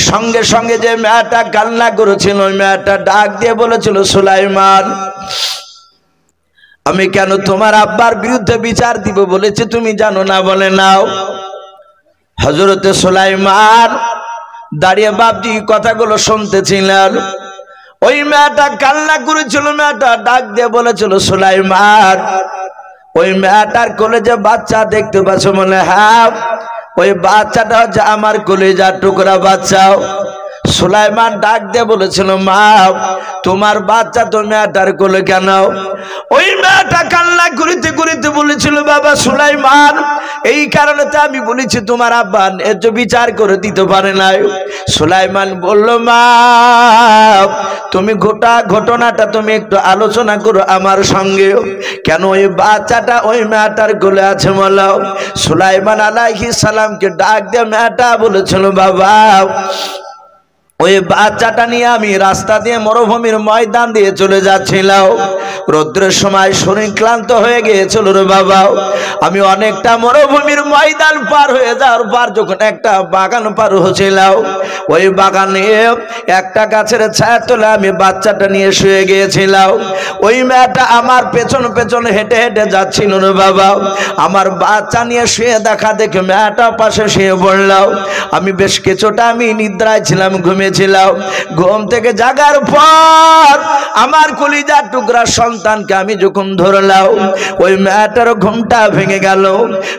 সঙ্গে সঙ্গে যে মেয়েটা কান্না করেছিল ওই মেয়েটা ডাক দিয়ে বলেছিল, সুলাইমান, আমি কেন তোমার আব্বার বিরুদ্ধে বিচার দিব বলেছি তুমি জানো না? বলে নাও। হযরতে সুলাইমান দাঁড়িয়ে বাপজি কথাগুলো শুনতেছিলেন। ওই মেয়েটা কান্না করেছিল, মেয়েটা ডাক দিয়ে বলেছিল, সুলাইমান, ওই মেয়েটার কোলে যে বাচ্চা দেখতে পাচ্ছ? বলে হ্যাঁ, ওই বাচ্চাটা হচ্ছে আমার কলিজার টুকরা বাচ্চাও। সুলাইমান ডাক দিয়ে বলেছিল, মা, তোমার বাচ্চা তো মেয়েটার কোলে কেন? ওই মেয়েটা কান্না করিতে করিতে বলেছিল, বাবা সুলাইমান, এই কারণে তো আমি বলেছি তোমার আব্বা ন্যায্য বিচার করে দিতে পারে নাই। সুলাইমান বলল, মা, তুমি গোটা ঘটনাটা তুমি একটু আলোচনা করো আমার সঙ্গে, কেন ওই বাচ্চাটা ওই মেয়েটার কোলে আছে বলো। সুলাইমান আলাইহিস সালামকে ডাক দিয়ে মেয়েটা বলেছিল, বাবা, ওই বাচ্চাটা নিয়ে আমি রাস্তা দিয়ে মরুভূমির ময়দান দিয়ে চলে যাচ্ছিলাম। রৌদ্রের সময় শরীর ক্লান্ত হয়ে গিয়েছিল রে বাবা। আমি অনেকটা মরুভূমির ময়দান পার হয়ে যাওয়ার পর যখন একটা বাগান পার হচ্ছিলাম, ওই বাগানে একটা গাছের ছায়া তলে আমি বাচ্চাটা নিয়ে শুয়ে গিয়েছিলাম। ওই মেয়েটা আমার পেছন পেছন হেঁটে হেঁটে যাচ্ছিল রে বাবা। আমার বাচ্চা নিয়ে শুয়ে দেখা দেখে মেয়েটা পাশে শুয়ে পড়লাম। আমি বেশ কিছুটা আমি নিদ্রায় ছিলাম, ঘুমিয়েছিলাম। ঘুম থেকে জাগার পর আমার কলিজার টুকরা সন্তানকে আমি যখন ধরলাম, ওই মেয়েটার ঘুমটা ভেঙে গেল।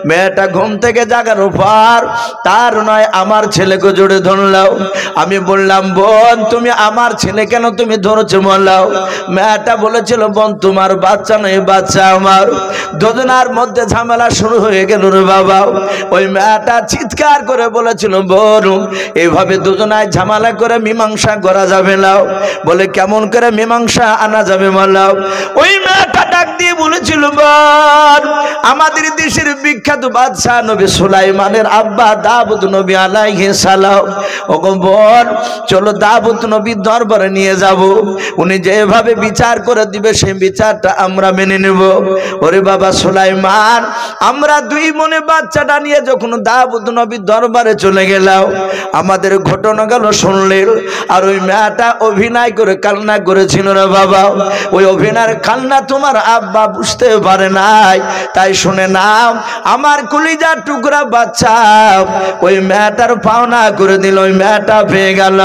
মেয়েটা ঘুম থেকে জাগার পর তার নয় আমার ছেলেকে জোরে ধরলাম। আমি বললাম, বোন, তুমি আমার ছেলে কেন তুমি ধরেছো বললাম? মেয়েটা বলেছিল, বোন, তোমার বাচ্চা নয়, বাচ্চা আমার। দুজনার মধ্যে ঝামেলা শুরু হয়ে গেল রে বাবা। ওই মেয়েটা চিৎকার করে বলেছিল, বোন, এইভাবে দুজনায় ঝামেলা করে মীমাংসা করা যাবে না। বলে কেমন করে মীমাংসা আনা যাবে বললাম? ওই মেয়েটা ডাক দিয়ে বলেছিল, বোন, আমাদের দেশের বিখ্যাত বাদশাহ নবী সুলাইমানের আব্বা দাউদ নবী আলাইহিস সালাম, ওগো বোন, চলো দাউদ নবীর দরবারে নিয়ে যাব। উনি যেভাবে বিচার করে দিবে সেই বিচারটা আমরা মেনে নেব। ওরে বাবা সুলাইমান, আমরা দুই মনে বাচ্চাটা নিয়ে যখন দাউদ নবীর দরবারে চলে গেলাম, আমাদের ঘটনা গেল শুনলেন। আর ওই মেয়েটা অভিনয় করে কান্না করেছিল রে বাবা। ওই অভিনয়ের কান্না তোমার আব্বা বুঝতে পারে নাই, তাই শুনে নাও, আমার কলিজার টুকরা বাচ্চা ওই মেয়েটার পাওনা করে দিল, ওই মেয়েটা পেয়ে গেল।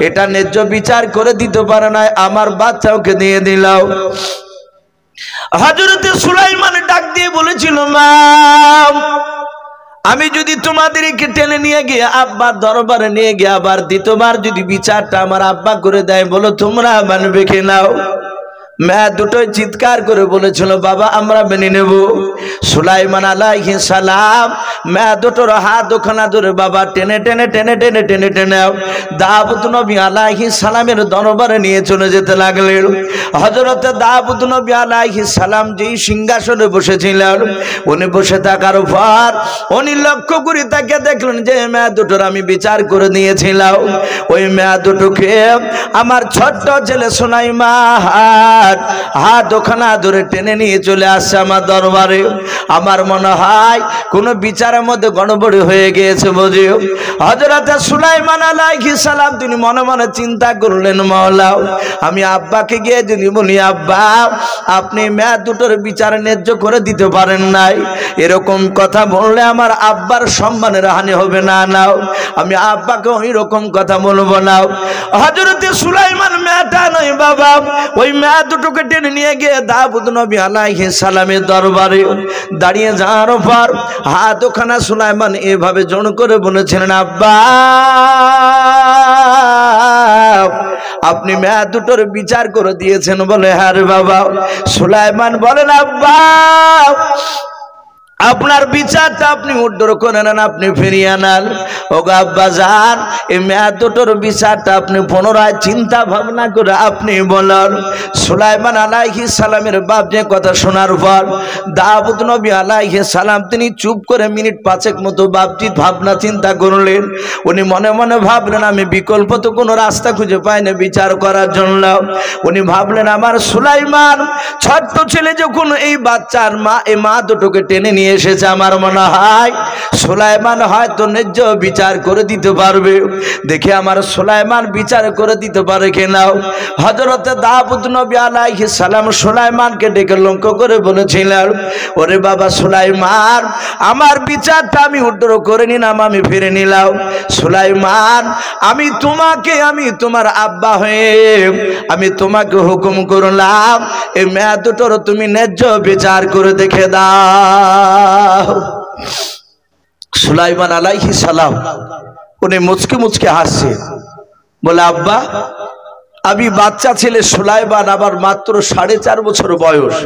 এটা ন্যায্য বিচার করে দিতে পারে নাই, আমার বাচ্চাকে দিয়ে দিল। হযরতে সুলাইমান ডাক দিয়ে বলেছিল, মা, আমি যদি তোমাদেরকে টেনে নিয়ে গিয়ে আব্বার দরবারে নিয়ে গিয়ে আবার দ্বিতীয়বার যদি বিচারটা আমার আব্বা করে দেয়, বলো তোমরা মানবে কি নাও? মেয়ে দুটোই চিৎকার করে বলেছিল, বাবা, আমরা মেনে নেব। সুলাইমান আলাইহিস সালাম মেয়ে দুটোর হাত ওখানা ধরে বাবা টেনে টেনে টেনে টেনে টেনে টেনে দাউদ নবী আলাইহিস সালামের দরবারে নিয়ে চলে যেতে লাগলেন। হযরতে দাউদ নবী আলাইহিস সালাম যেই সিংহাসনে বসেছিলেন, উনি বসে থাকার পর উনি লক্ষ্য করে তাকে দেখলেন যে মেয়ে দুটোর আমি বিচার করে দিয়েছিলাম, ওই মেয়ে দুটোকে আমার ছোট্ট ছেলে সুলাইমান হাত ওখানা ধরে টেনে নিয়ে চলে আসছে আমার দরবারে। আমার মনে হয় কোন বিচারের মধ্যে গড়বড় হয়ে গিয়েছে বুঝি। হযরতে সুলাইমান আলাইহিস সালাম তিনি মনে মনে চিন্তা করলেন, মাওলা, আমি আব্বাকে গিয়ে যদি বলি, আব্বা, আপনি মেয়ে দুটোর বিচার ন্যায্য করে দিতে পারেন নাই, এরকম কথা বললে আমার আব্বার সম্মানের হানি হবে না। নাও, আমি আব্বাকে ওই রকম কথা বলবো না। হযরতে সুলাইমান মেয়েটা নয় বাবা, ওই মেয়ে দুটোকে টেনে নিয়ে গিয়ে দাউদ নবী আলাইহিস সালামের দরবারে দাঁড়িয়ে যাওয়ার পর হাত ওখানা সুলাইমান এভাবে জোর করে বলেছিলেন, আব্বা, আপনি মেয়ে দুটোর বিচার করে দিয়েছেন? বলে হ্যাঁ রে বাবা। সুলাইমান বলেন, আব্বা, আপনার বিচারটা আপনি উদ্ধার করে নেন, আপনি ফিরিয়ে আনান। ও আব্বা জান, এই মেয়ে দুটোর বিচারটা আপনি পুনরায় চিন্তা ভাবনা করে আপনি বলেন। সুলাইমান আলাইহিস সালামের বাপ যে কথা শোনার পর দাউদ নবী আলাইহিস সালাম তিনি চুপ করে মিনিট পাঁচেক মতো বাপজি ভাবনা চিন্তা করলেন। উনি মনে মনে ভাবলেন, আমি বিকল্প তো কোনো রাস্তা খুঁজে পাই না বিচার করার জন্য। উনি ভাবলেন, আমার সুলাইমান ছোট্ট ছেলে যখন এই বাচ্চার মা এই মা দুটোকে টেনে নিয়ে এসেছে, আমার মনে হয় সুলাইমান হয়তো ন্যায্য বিচার করে দিতে পারবে। দেখে আমার সুলাইমান বিচার করে দিতে পারে কিনা। হযরত দাউদ নবী আলাইহিস সালাম সুলাইমানকে ডেকে লক্ষ্য করে বলেছিলেন, ওরে বাবা সুলাইমান, আমার বিচারটা আমি উদ্ধার করে নিলাম, আমি ফিরে নিলাম। সুলাইমান, আমি তোমার আব্বা হয়ে আমি তোমাকে হুকুম করলাম, এই মেয়ে দুটোর তুমি ন্যায্য বিচার করে দেখে দাও। সুলাইমান আলাইহিস সালাম উনি মুচকে মুচকে হাসছে, বলে আব্বা, আমি বাচ্চা ছেলে সুলাইমান, আবার মাত্র 4.5 বছর বয়স।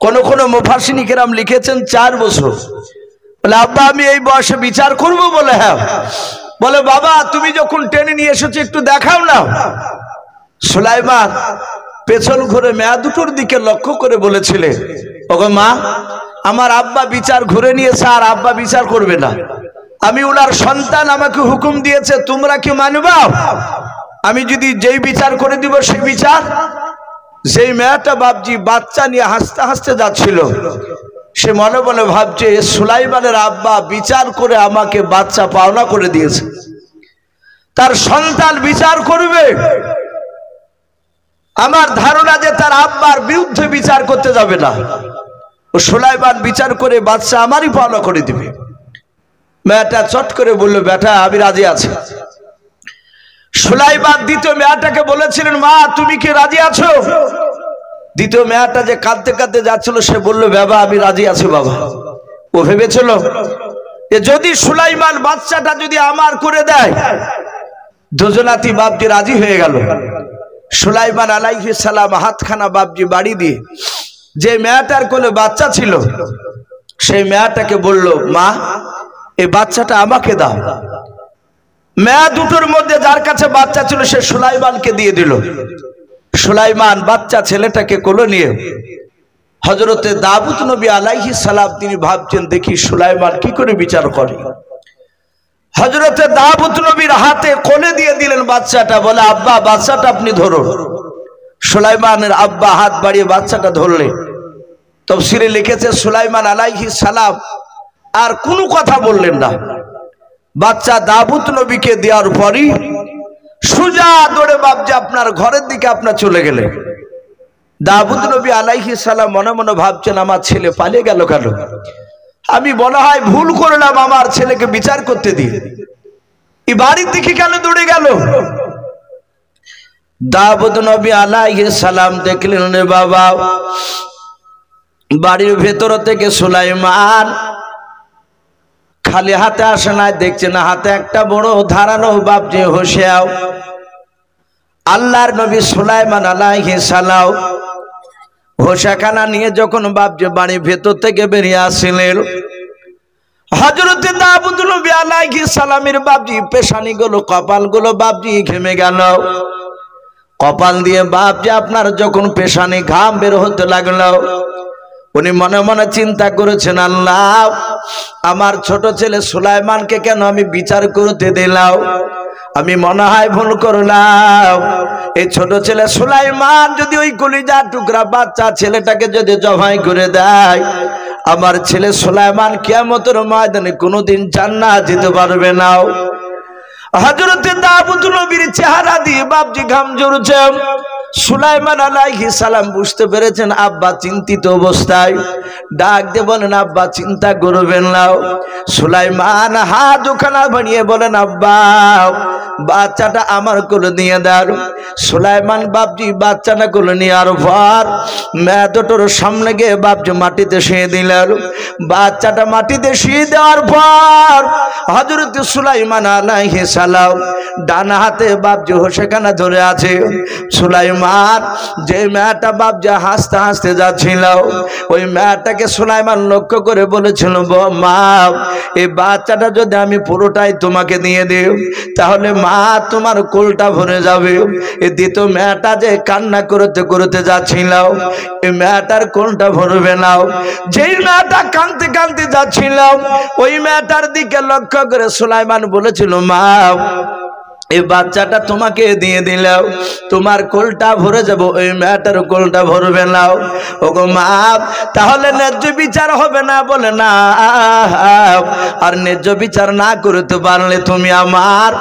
কোন কোন মুফাসসিরিন কিরাম লিখেছেন 4 বছর। বলে আব্বা, আমি এই বয়সে বিচার করব? বলে হ্যাঁ। বলে বাবা, তুমি যখন টেনে নিয়ে এসেছো একটু দেখাও না। সুলাইমান পেছন ঘুরে মেয়া দুটোর দিকে লক্ষ্য করে বলেছিলে, ওগো মা, আমার আব্বা বিচার ঘুরে নিয়েছে, আর আব্বা বিচার করবে না। আমি ওনার সন্তান, আমাকে হুকুম দিয়েছে, তোমরা কি মানবা? আমি যদি যেই বিচার করে দিব সেই বিচার। যেই মেয়েটা বাপজি বাচ্চা নিয়ে হাসতে হাসতে যাচ্ছিল, সে মনে মনে ভাবছে সুলাইমানের আব্বা বিচার করে আমাকে বাচ্চা পাওনা করে দিয়েছে, তার সন্তান বিচার করবে। আমার ধারণা যে তার আব্বার বিরুদ্ধে বিচার করতে যাবে না, ও সুলাইমান বিচার করে বাচ্চা আমারই পাওনা করে দিবে। মেয়েটা চট করে বলল, বেটা আমি রাজি আছি। সুলাইমান দ্বিতীয় মেয়েটাকে বলেছিলেন, মা তুমি কি রাজি আছো? দ্বিতীয় মেয়েটা যে কাঁদতে কাঁদতে যাচ্ছিল, সে বলল, বাবা আমি রাজি আছি বাবা। ও ভেবেছিল যে যদি সুলাইমান বাচ্চাটা যদি আমার করে দেয়, দুজনাতি বাপজি রাজি হয়ে গেল। সুলাইমান আলাইহিস সালাম হাতখানা বাপজি বাড়ি দিয়ে যে মেয়েটার কোলে বাচ্চা ছিল, সেই মেয়েটাকে বলল, মা এই বাচ্চাটা আমাকে দাও। মেয়ে দুটোর মধ্যে যার কাছে বাচ্চা ছিল সে সুলাইমানকে দিয়ে দিল। সুলাইমান বাচ্চা ছেলেটাকে কোলে নিয়ে হযরতে দাউদ নবী আলাইহিস সালাম তিনি ভাবছেন, দেখি সুলাইমান কি করে বিচার করে। হযরতে দাউদ নবীর হাতে কোলে দিয়ে দিলেন বাচ্চাটা, বলে আব্বা বাচ্চাটা আপনি ধরুন। সুলাইমানের আব্বা হাত বাড়িয়ে বাচ্চাটা ধরলেন। তাফসীরে লিখেছে সুলাইমান আলাইহিস সালাম আর কোনো কথা বললেন না। বাচ্চা দাউদ নবীকে দেওয়ার পরই সোজা দৌড়ে বাপজি আপনার ঘরের দিকে আপনার চলে গেলে। দাউদ নবী আলাইহিস সালাম মনে মনে ভাবছেন, আমার ছেলে পালিয়ে গেল কেন? আমি মনে হয় ভুল করলাম, আমার ছেলেকে বিচার করতে দিয়ে এই বাড়ির দিকে কেন দৌড়ে গেল? দাউদ নবী আলাইহিস সালাম দেখলেন, রে বাবা, বাড়ির ভেতর থেকে সুলাইমান খালি হাতে আসে না, দেখছে না হাতে একটা বড় ধারালো বাপজি হোসেও। আল্লাহর নবী সুলাইমান আলাইহিস সালাম হোসাখানা নিয়ে যখন বাপজি বাড়ির ভেতর থেকে বেরিয়ে আসছিলেন, হযরতে দাউদ নবী আলাইহিস সালামের বাপজি পেশানি গুলো, কপাল গুলো বাপজি ঘেমে গেল। কপাল দিয়ে বাপজি আপনার যখন পেশানি ঘাম বের হতে লাগলো, উনি মনে মনে চিন্তা করেছেন, আল্লাহ আমার ছোট ছেলে সুলাইমানকে কেন আমি বিচার করতে দিলাম? আমি মনে হয় ভুল করলাম। এই ছোট ছেলে সুলাইমান যদি ওই কলিজা টুকরা বাচ্চা ছেলেটাকে যদি জবাই করে দেয়, আমার ছেলে সুলাইমান কিয়ামতের ময়দানে কোনোদিন জান্নাত যেতে পারবে না। হযরতে দাউদ নবীর চেহারা দিয়ে বাপজি ঘাম ঝরছে। সুলাইমান আলাইহিস সালাম বুঝতে পেরেছেন আব্বা চিন্তিত অবস্থায়, ডাক দিয়ে বলেন, আব্বা চিন্তা করবেন না। সুলাইমান হাত দুখানা বানিয়ে বলেন, আব্বা বাচ্চাটা আমার কোলে নিয়ে দাও। সুলাইমান বাপজি বাচ্চাটা কোলে নেওয়ার পর মেয়ে দুটোর সামনে গিয়ে বাপজি মাটিতে শুয়ে দিলেন। বাচ্চাটা মাটিতে শুয়ে দেওয়ার পর হযরত সুলাইমান আলাইহিস সালাম ডান হাতে বাপজি হোসেখানা ধরে আছে। সুলাইমান যে মেয়েটা বাপজি হাসতে হাসতে যাচ্ছিল, ওই মেয়েটাকে সুলাইমান লক্ষ্য করে বলেছিল, মা এই বাচ্চাটা যদি আমি পুরোটাই তোমাকে দিয়ে দিই, তাহলে মা তোমার কোলটা ভরে যাবে। এই দ্বিতীয় মেয়েটা যে কান্না করতে করতে যাচ্ছিল, এই মেয়েটার কোলটা ভরবে না। যেই মেয়েটা কাঁদতে কাঁদতে যাচ্ছিল, ওই মেয়েটার দিকে লক্ষ্য করে সুলাইমান বলেছিল, মা এই বাচ্চাটা তোমাকে দিয়ে দিলাম, তোমার কোলটা ভরে যাব, ওই মেয়েটার কোলটা ভরবে না। ওগো মা, তাহলে ন্যায্য বিচার হবে না? বলে না। আর ন্যায্য বিচার না করতে পারলে তুমি আমার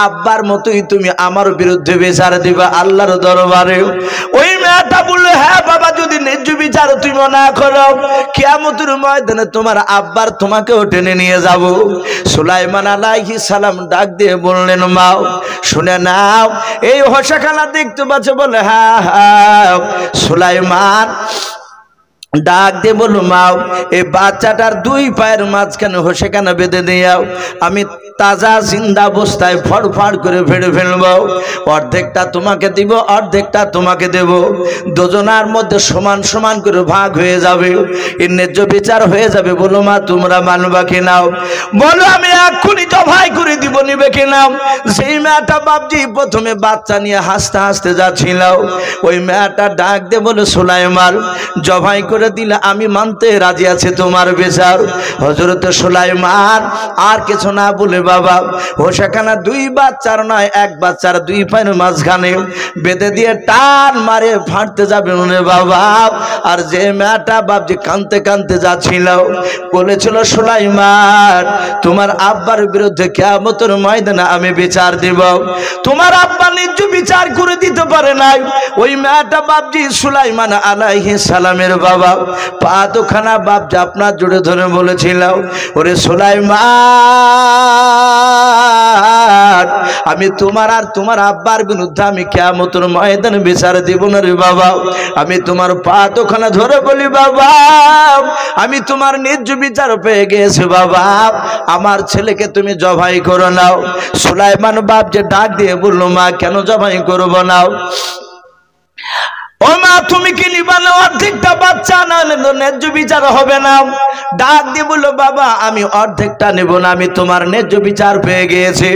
আব্বার মতোই তুমি আমার বিরুদ্ধে বিচার দিবা আল্লাহর দরবারে। ওই মেয়েটা বললো, হ্যাঁ বাবা, যদি ন্যায্য বিচার তুমি না করো, কিয়ামতের ময়দানে তোমার আব্বার তোমাকেও টেনে নিয়ে যাব। সুলাইমান আলাইহিস সালাম ডাক দিয়ে বললেন, মা শুনে নাও, এই হোসাখানা দেখতে পাচ্ছ? বলে হ্যাঁ হ্যাঁ। সুলাইমান ডাক দিয়ে বলল, মা এই বাচ্চাটার দুই পায়ের মাঝখানে হোসেখানা বেঁধে দিয়াও, আমি তাজা জিন্দা অবস্থায় ফড়ফড় করে ফেড়ে ফেলবো। অর্ধেকটা তোমাকে দিব, অর্ধেকটা তোমাকে দেব, দুজনার মধ্যে সমান সমান করে ভাগ হয়ে যাবে, এর ন্যায্য বিচার হয়ে যাবে। বলো মা, তোমরা মানবা কি নাও? বলো আমি এক্ষুনি জবাই করে দিব, নিবে কি নাও? সেই মেয়েটা বাপজি প্রথমে বাচ্চা নিয়ে হাসতে হাসতে যাচ্ছিল, ওই মেয়েটা ডাক দিয়ে বলে, সুলাইমান জবাই করে দিলে আমি মানতে রাজি আছি তোমার বিচার। হযরত সুলাইমান আর কিছু না বলে বাবা হোসাখানা দুই বাচ্চার নয়, এক বাচ্চার দুই পায়ের মাঝখানে বেঁধে দিয়ে টান মারে ফাটতে যাবে মনে বাবা। আর যে মেয়েটা বাপজি কাঁদতে কাঁদতে যাচ্ছিল, বলেছিল, সুলাইমান তোমার আব্বার বিরুদ্ধে কিয়ামতের ময়দানে আমি বিচার দিব। তোমার আব্বা ন্যায্য বিচার করে দিতে পারে নাই। ওই মেয়েটা বাপজি সুলাইমান আলাইহিস সালামের বাবা পা দুখানা বাপজি আপনার জুড়ে ধরে বলেছিল, ওরে সুলাইমান, আমি তোমার আর তোমার আব্বার বিরুদ্ধে আমি কিয়ামতের ময়দানে বিচার দিব না রে বাবা। আমি তোমার পা দুখানা ধরে বলি, বাবা আমি তোমার ন্যায্য বিচার পেয়ে গেছি বাবা, আমার ছেলেকে তুমি জবাই করো নাও। সুলাইমান বাপ যে ডাক দিয়ে বললো, মা কেন জবাই করবো নাও? ও মা, তুমি কি নিবা না অর্ধেকটা বাচ্চা? না ন্যায্য বিচার হবে না। ডাক দিয়ে বললো, বাবা আমি অর্ধেকটা নেব না, আমি তোমার ন্যায্য বিচার পেয়ে গিয়েছি।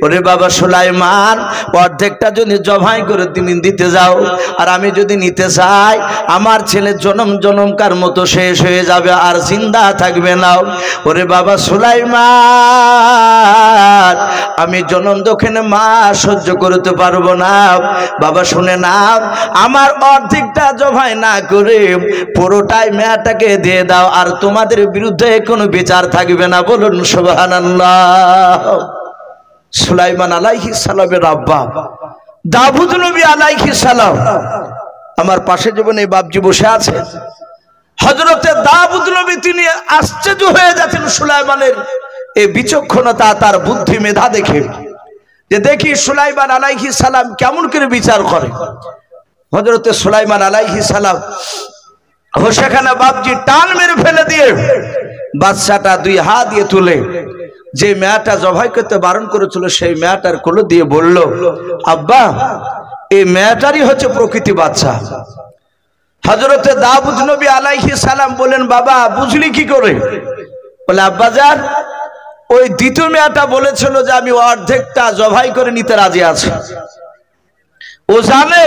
ওরে বাবা সুলাইমান, অর্ধেকটা যদি জবাই করে তুমি দিতে যাও, আর আমি যদি নিতে চাই, আমার ছেলে জনম জনমকার মতো শেষ হয়ে যাবে, আর জিন্দা থাকবে না। ওরে বাবা সুলাইমান, আমি জনম দক্ষিণে মা সহ্য করতে পারবো না। বাবা শুনে না, আমার অর্ধেকটা জবাই না করে পুরোটাই মেয়েটাকে দিয়ে দাও, আর তোমাদের বিরুদ্ধে কোনো বিচার থাকবে না। বলুন সুবহানাল্লাহ। সুলাইমান আলাইহিস সালামের আব্বা দাউদ নবী আলাইহিস সালাম আমার পাশে যেমন এই বাপজি বসে আছে, হযরতে দাউদ নবী তিনি আশ্চর্য হয়ে যাচ্ছেন সুলাইমানের এই বিচক্ষণতা, তার বুদ্ধি মেধা দেখে, যে দেখি সুলাইমান আলাইহিস সালাম কেমন করে বিচার করে। হযরতে সুলাইমান আলাইহিস সালাম হোসাখানা বাপজি টান মেরে ফেলে দিয়ে বাচ্চাটা দুই হাত দিয়ে তুলে যে মেয়েটা জবাই করতে বারণ করেছিল সেই মেয়েটার কোলে দিয়ে বলল, আব্বা এই মেয়েটারই হচ্ছে প্রকৃতি বাচ্চা। হযরতে দাউদ নবী আলাইহিস সালাম বলেন, বাবা বুঝলি কি করে? বলে, আব্বা জান ওই দ্বিতীয় মেয়েটা বলেছিল যে আমি অর্ধেকটা জবাই করে নিতে রাজি আছি। ও জানে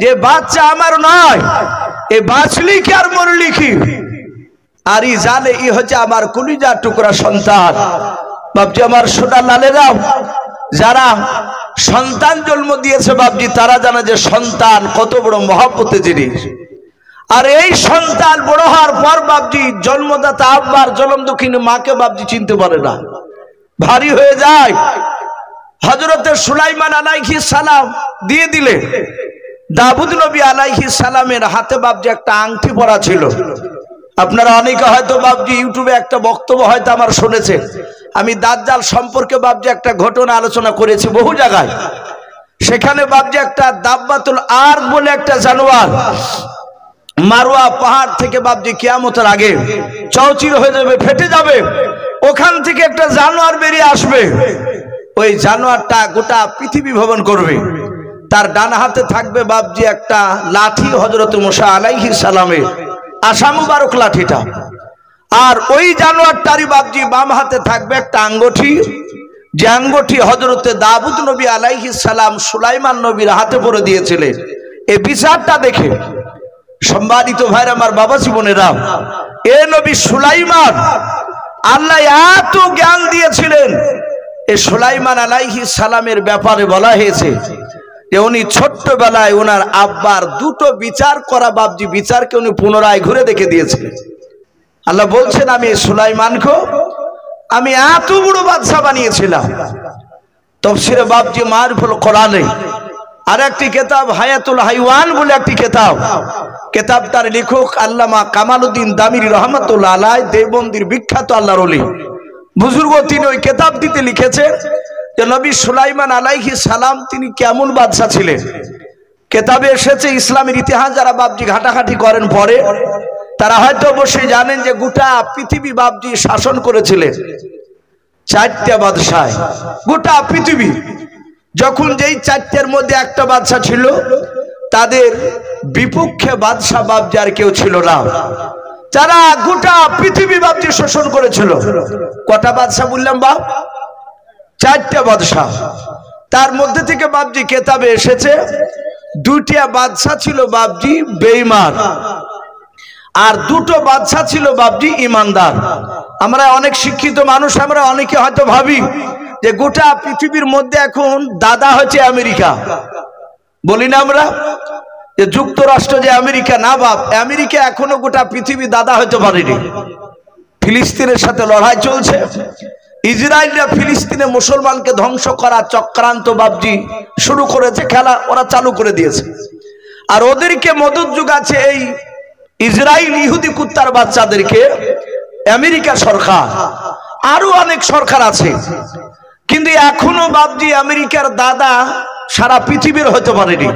যে বাচ্চা আমার নয়, এ বাঁচলি কি আর মরলি কি, আর ই জানে ই হচ্ছে আমার কলিজার টুকরা সন্তান। বাপজি আমার সোনা লালেরা, যারা সন্তান জন্ম দিয়েছে বাপজি তারা জানে যে সন্তান কত বড় মহব্বতের জিনিস। আর এই সন্তান বড় হওয়ার পর বাপজি জন্মদাতা আব্বার জনম দক্ষিণী মাকে বাপজি চিনতে পারে না, ভারী হয়ে যায়। হযরতে সুলাইমান আলাইহিস সালাম দিয়ে দিলে দাউদ নবী আলাইহিস সালামের হাতে বাপজি একটা আংটি পরা ছিল। আপনারা অনেকে হয়তো বাপজি ইউটিউবে একটা বক্তব্য হয়তো আমার শুনেছেন, আমি দাজ্জাল সম্পর্কে বাপজি একটা ঘটনা আলোচনা করেছি বহু জায়গায়। সেখানে বাপজি একটা দাব্বাতুল আরদ বলে একটা জানোয়ার মারওয়া পাহাড় থেকে বাপজি কিয়ামতের আগে চৌচির হয়ে যাবে, ফেটে যাবে, ওখান থেকে একটা জানোয়ার বেরিয়ে আসবে। ওই জানোয়ারটা গোটা পৃথিবী ভ্রমণ করবে, তার ডান হাতে থাকবে বাপজি একটা লাঠি, হযরত মুসা আলাইহিস সালামের আশা মুবারক লাঠিটা। আর ওই জানোয়ারটারই বাপজি বাম হাতে থাকবে একটা আঙ্গুঠি, যে আঙ্গুঠি হযরতে দাউদ নবী আলাইহিস সালাম সুলাইমান নবীর হাতে পরে দিয়েছিলেন। এই বিচারটা দেখে সম্মানিত ভাইরা আমার বাবা জীবনেরা, এ নবী সুলাইমান আল্লাহ এত জ্ঞান দিয়েছিলেন, এই সুলাইমান আলাইহিস সালামের ব্যাপারে বলা হয়েছে যে উনি ছোট্টবেলায় ওনার আব্বার দুটো বিচার করা বাপজি বিচারকে উনি পুনরায় ঘুরে দেখে দিয়েছিলেন। আল্লাহ বলছেন আমি সুলাইমানকে আমি এত বড় বাদশা বানিয়েছিলাম। তাফসীরে বাপজি মারিফুল কোরআনে আর একটি কিতাব হায়াতুল হাইওয়ান বলে একটি কিতাবটার লেখক আল্লামা কামালউদ্দিন দামিরি রহমাতুল্লাহ আলাইহি দেওবন্দির বিখ্যাত আল্লাহর ওলি বুজুর্গ, তিনি ওই কিতাবটিতে লিখেছেন যে নবী সুলাইমান আলাইহিস সালাম তিনি কেমন বাদশা ছিলেন। কিতাবে এসেছে ইসলামের ইতিহাস যারা বাপজি ঘাটাঘাটি করেন পরে তারা হয়তো অবশ্যই জানেন যে গোটা পৃথিবী বাপজি শাসন করেছিলেন চারটা বাদশায়। গোটা পৃথিবী যখন যেই চারটার মধ্যে একটা বাদশা ছিল তাদের বিপক্ষে বাদশা বাপজি আর কেউ ছিল না, যারা গোটা পৃথিবী বাপজি শোষণ করেছিল। কটা বাদশা বললাম বাপ? চারটা বাদশা। তার মধ্যে থেকে বাপজি কেতাবে এসেছে দুইটা বাদশা ছিল বাপজি বেঈমান আর দুটো বাদশা ছিল বাপজি ইমানদার। আমরা অনেক শিক্ষিত মানুষ, আমরা অনেকে হয়তো ভাবি যে গোটা পৃথিবীর মধ্যে এখন দাদা হচ্ছে আমেরিকা, বলি না আমরা যে যুক্তরাষ্ট্র যে আমেরিকা, না বাপ, আমেরিকা এখনো গোটা পৃথিবী দাদা হতে পারেনি। ফিলিস্তিনের সাথে লড়াই চলছে, ইসরায়েলরা ফিলিস্তিনে মুসলমানকে ধ্বংস করা চক্রান্ত বাপজি শুরু করেছে, খেলা ওরা চালু করে দিয়েছে। আর ওদেরকে মদত যোগাচ্ছে এই ইসরায়েল ইহুদি কুত্তার বাচ্চাদেরকে আমেরিকা সরকার, আরো অনেক সরকার আছে, কিন্তু এখনো বাপজি আমেরিকার দাদা সারা পৃথিবীর হতে পারেনি।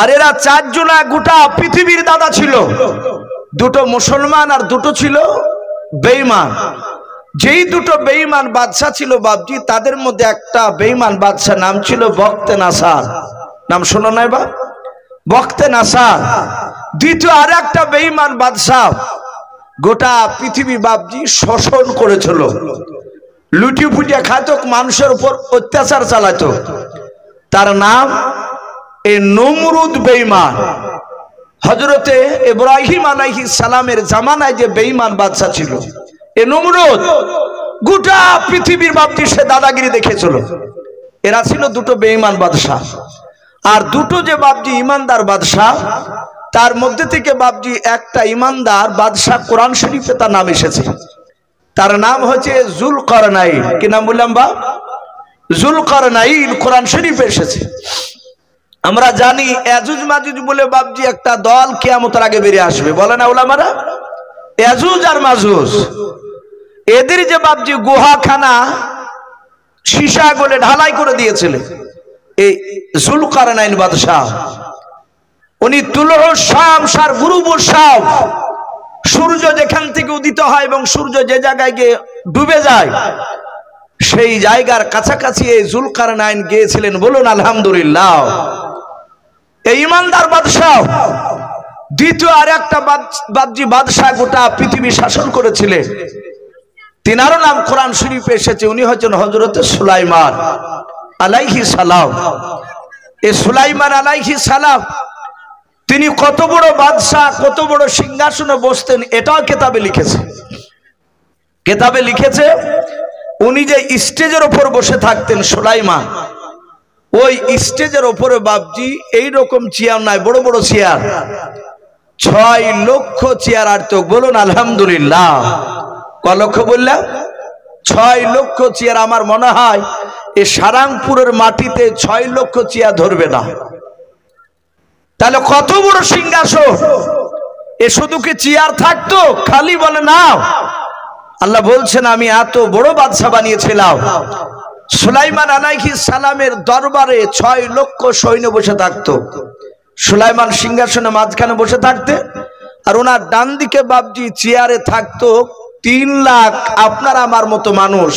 আর এরা চারজনা গোটা পৃথিবীর দাদা ছিল, দুটো মুসলমান আর দুটো ছিল বেঈমান। যেই দুটো বেঈমান বাদশা ছিল বাপজি তাদের মধ্যে একটা বেঈমান বাদশা নাম ছিল বখতে নাসার, নাম শোনো নাই বা? বখতে নাসার। দ্বিতীয় আর একটা বেঈমান বাদশা গোটা পৃথিবী বাপজি শোষণ করেছিল, লুটি ফুটিয়া খাইত, মানুষের উপর অত্যাচার চালাতো। তার নাম এই নমরুদ বেঈমান। হযরতে ইব্রাহিম আলাইহিস সালামের জামানায় যে বেঈমান বাদশা ছিল এ নমরুদ গোটা পৃথিবীর বাপজি সে দাদাগিরি দেখেছিল। এরা ছিল দুটো বেঈমান বাদশা। আর দুটো যে বাপজি ইমানদার বাদশা, তার মধ্যে থেকে বাপজি একটা ইমানদার বাদশা কোরআন শরীফে তার নাম এসেছে, তার নাম হচ্ছে যুলকারনাইন। কি নাম বললাম বাপ? যুলকারনাইন কোরআন শরীফে এসেছে। আমরা জানি ইয়াজুজ মাজুজ বলে বাপজি একটা দল কিয়ামতের আগে বেরিয়ে আসবে, বলে না উলামারা? ইয়াজুজ আর মাজুজ এদের যে বাপজি গুহাখানা সীসা গলে ঢালাই করে দিয়েছিলেন এই যুলকারনাইন বাদশা, উনি তুলহ শাম সার গুরুবু শাম, সূর্য যেখান থেকে উদিত হয় এবং সূর্য যে জায়গায় গিয়ে ডুবে যায় সেই জায়গার কাছাকাছি এই যুলকারনাইন গিয়েছিলেন। বলুন আলহামদুলিল্লাহ। এই ইমানদার বাদশা দ্বিতীয় আর একটা বাদজি বাদশাহ গোটা পৃথিবী শাসন করেছিলেন, তিনারও নাম কোরআন শরীফে এসেছে। উনি হচ্ছেন হযরতে সুলাইমান আলাইহিস সালাম। এই সুলাইমান আলাইহিস সালাম তিনি কত বড় বাদশাহ, কত বড় সিংহাসনে বসতেন এটাও কেতাবে লিখেছে। কেতাবে লিখেছে উনি যে স্টেজের উপর বসে থাকতেন সুলাইমান, ওই স্টেজের উপরে বাপজি এইরকম চেয়ার নাই, বড় বড় চেয়ার, 6 লক্ষ চেয়ার আর তো। বলুন আলহামদুলিল্লাহ। ক লক্ষ বললাম? 6 লক্ষ চেয়ার। আমার মনে হয় এই সারাংপুরের মাটিতে 6 লক্ষ চেয়ার ধরবে না। তাহলে কত বড় সিংহাসন! এ শুধু কি চেয়ার থাকতো খালি? বলে না, আল্লাহ বলছেন আমি এত বড় বাদশা বানিয়েছিলাম। সুলাইমান আলাইহিস সালামের দরবারে 6 লক্ষ সৈন্য বসে থাকতো। সুলাইমান সিংহাসনে মাঝখানে বসে থাকতে, আর ওনার ডান দিকে বাপজি চেয়ারে থাকতো 3 লাখ আপনার আমার মতো মানুষ,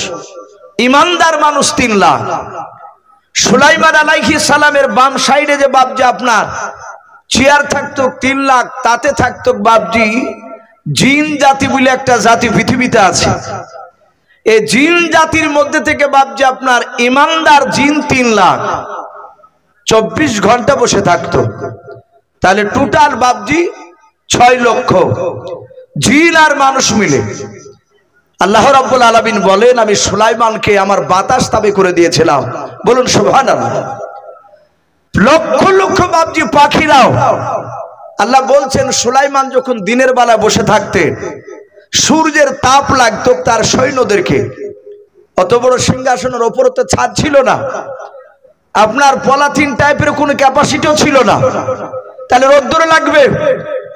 ইমানদার মানুষ 3 লাখ। সুলাইমান আলাইহিস সালামের বাম সাইডে যে বাপজি আপনার চেয়ার থাকতো 3 লাখ, তাতে থাকতো বাপজি জিন জাতি বলে একটা জাতি পৃথিবীতে আছে। এই জিন জাতির মধ্যে থেকে বাপজি আপনার ইমানদার জিন 3 লাখ 24 ঘন্টা বসে থাকতো। তাহলে টোটাল বাপজি 6 লক্ষ জিন আর মানুষ মিলে। আল্লাহ রাব্বুল আলামিন বলেন, আমি সুলাইমানকে আমার বাতাস তাবে করে দিয়েছিলাম। বলুন সুবহানাল্লাহ। লক্ষ লক্ষ বাবজি পাখিরাও আল্লাহ বলছেন, সুলাইমান যখন দিনের বেলা বসে থাকতেন, সূর্যের তাপ লাগতো তার সৈন্যদেরকে। অত বড় সিংহাসনের ওপরে তো ছাদ ছিল না, আপনার পলাথিন টাইপের কোনো ক্যাপাসিটিও ছিল না, তাহলে রোদ্দুরে লাগবে।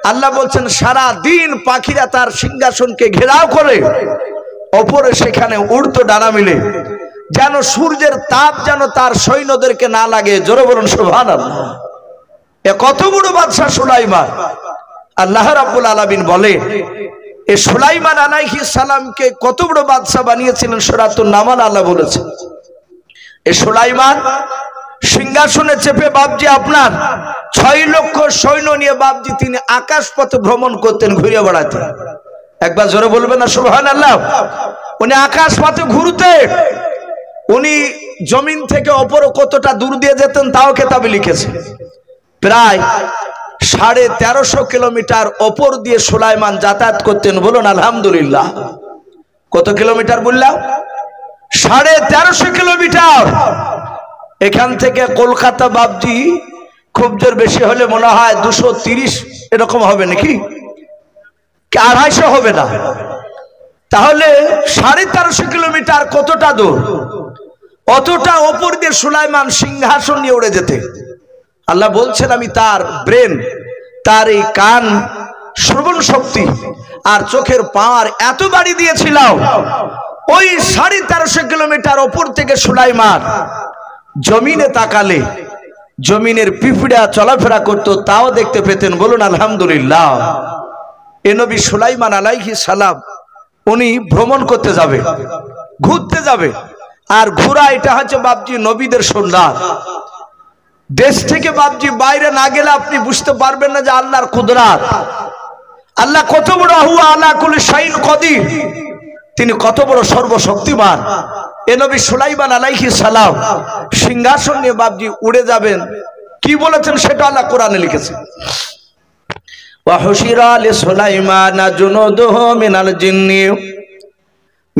আল্লাহ বলছেন, সারা দিন পাখিরা তার সিংহাসনকে ঘেরাও করে ওপরে সেখানে উড়তো ডানা মিলে, যেন সূর্যের তাপ যেন তার সৈন্যদেরকে না লাগে। জোরে বলুন সুবহানাল্লাহ। এ কত বড় বাদশা সুলাইমান। আল্লাহ রাব্বুল আলামিন বলে, এ সুলাইমান আলাইহিস সালামকে কত বড় বাদশা বানিয়েছিলেন সূরাতুন নামাল আল্লাহ বলেছে। এ সুলাইমান সিংহাসনে চেপে বাবজি আপনার 6 লক্ষ সৈন্য নিয়ে বাবজি তিনি আকাশ পথে ভ্রমণ করতেন, ঘুরে বেড়াতেন। একবার জোরে বলবেন না সুবহানাল্লাহ। উনি আকাশ পথে ঘুরতেন, উনি জমিন থেকে ওপরে কতটা দূর দিয়ে যেতেন তাও কিতাবে লিখেছে। প্রায় 1350 কিলোমিটার ওপর দিয়ে সুলাইমান যাতায়াত করতেন। বলুন আলহামদুলিল্লাহ। কত কিলোমিটার বললাম? 1350 কিলোমিটার। এখান থেকে কলকাতা বাবজি খুব জোর বেশি হলে মনে হয় 230 এরকম হবে নাকি, 250 হবে না। তাহলে 1350 কিলোমিটার কতটা দূর? অতটা ওপর দিয়ে সুলাইমান সিংহাসন নিয়ে উড়ে যেতে। আল্লাহ বলছেন, আমি তার ব্রেন, তার এই কান, শ্রবণ শক্তি আর চোখের পাওয়ার এত বাড়ি দিয়েছিলাম, ওই 1350 কিলোমিটার ওপর থেকে সুলাইমান জমিনে তাকালে জমিনের পিঁপড়া চলাফেরা করতো তাও দেখতে পেতেন। বলুন আলহামদুলিল্লাহ। এ নবী সুলাইমান আলাইহিস সালাম উনি ভ্রমণ করতে যাবে, ঘুরতে যাবে। আর ঘোরা এটা হচ্ছে বাবজি নবীদের সুন্নাত। দেশ থেকে বাবজি বাইরে না গেলে আপনি বুঝতে পারবেন না যে আল্লাহর কুদরত, আল্লাহ কত বড়, হুয়া আলা কুল্লি শাইইন কদির, তিনি কত বড় সর্বশক্তিমান। এ নবী সুলাইমান আলাইহিস সালাম সিংহাসন নিয়ে বাবজি উড়ে যাবেন। কি বলেছেন সেটা আল্লাহ কোরআনে লিখেছে। ওয়া হুশিরা লিসুলাইমান জুনুদুহু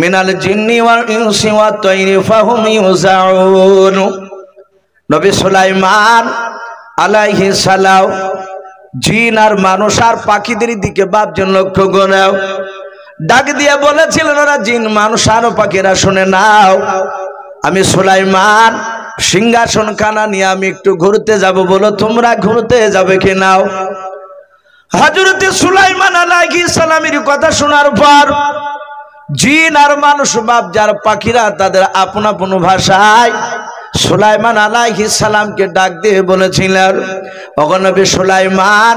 মিনাল জিন্নি ওয়াল ইনসি ওয়াত তায়রি ফাহুম ইউজাউন। নবী সুলাইমান আলাইহিস সালাম জিন আর মানুষ আর পাখিদের দিকে বাপজন লক্ষ্য করে ডাক দিয়ে বলেছিলেন, ওরা জিন মানুষ আর পাখিরা শুনে নাও, আমি সুলাইমান সিংহাসন খানা নিয়ে আমি একটু ঘুরতে যাব, বলো তোমরা ঘুরতে যাবে কি নাও? হযরতে সুলাইমান আলাইহিস সালামের কথা শোনার পর জিন আর মানুষ বাপ যার পাখিরা তাদের আপন আপন ভাষায় সুলাইমান আলাইহিস সালামকে ডাক দিয়ে বলেছিলেন, ওগো নবী সুলাইমান,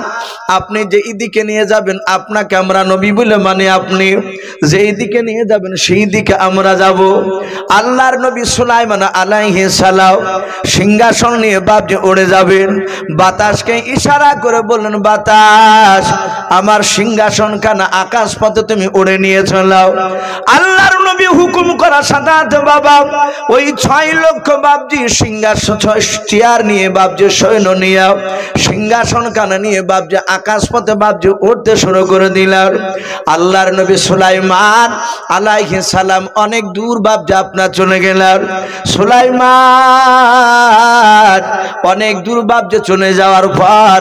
আপনি যে দিকে নিয়ে যাবেন আপনাকে আমরা নবী বলে মানে, আপনি যেই দিকে নিয়ে যাবেন সেই দিকে আমরা যাব। আল্লাহর নবী সুলাইমান আলাইহিস সালাম সিংহাসন নিয়ে বাপজি উড়ে যাবেন। বাতাসকে ইশারা করে বললেন, বাতাস আমার সিংহাসন খানা আকাশ পথে তুমি উড়ে নিয়ে চলাও। আল্লাহর নবী হুকুম করার সাথে সাথে বাবা ওই 6 লক্ষ বাবজি সিংহাসন চেয়ার নিয়ে বাবজি সৈন্য নিয়ে সিংহাসন কানা নিয়ে বাবজি আকাশ পথে বাবজি উঠতে শুরু করে দিলেন। আল্লাহর নবী সুলাইমান আলাইহিস সালাম অনেক দূর বাবজি আপনার চলে গেলেন। সুলাইমান অনেক দূর বাবজি চলে যাওয়ার পর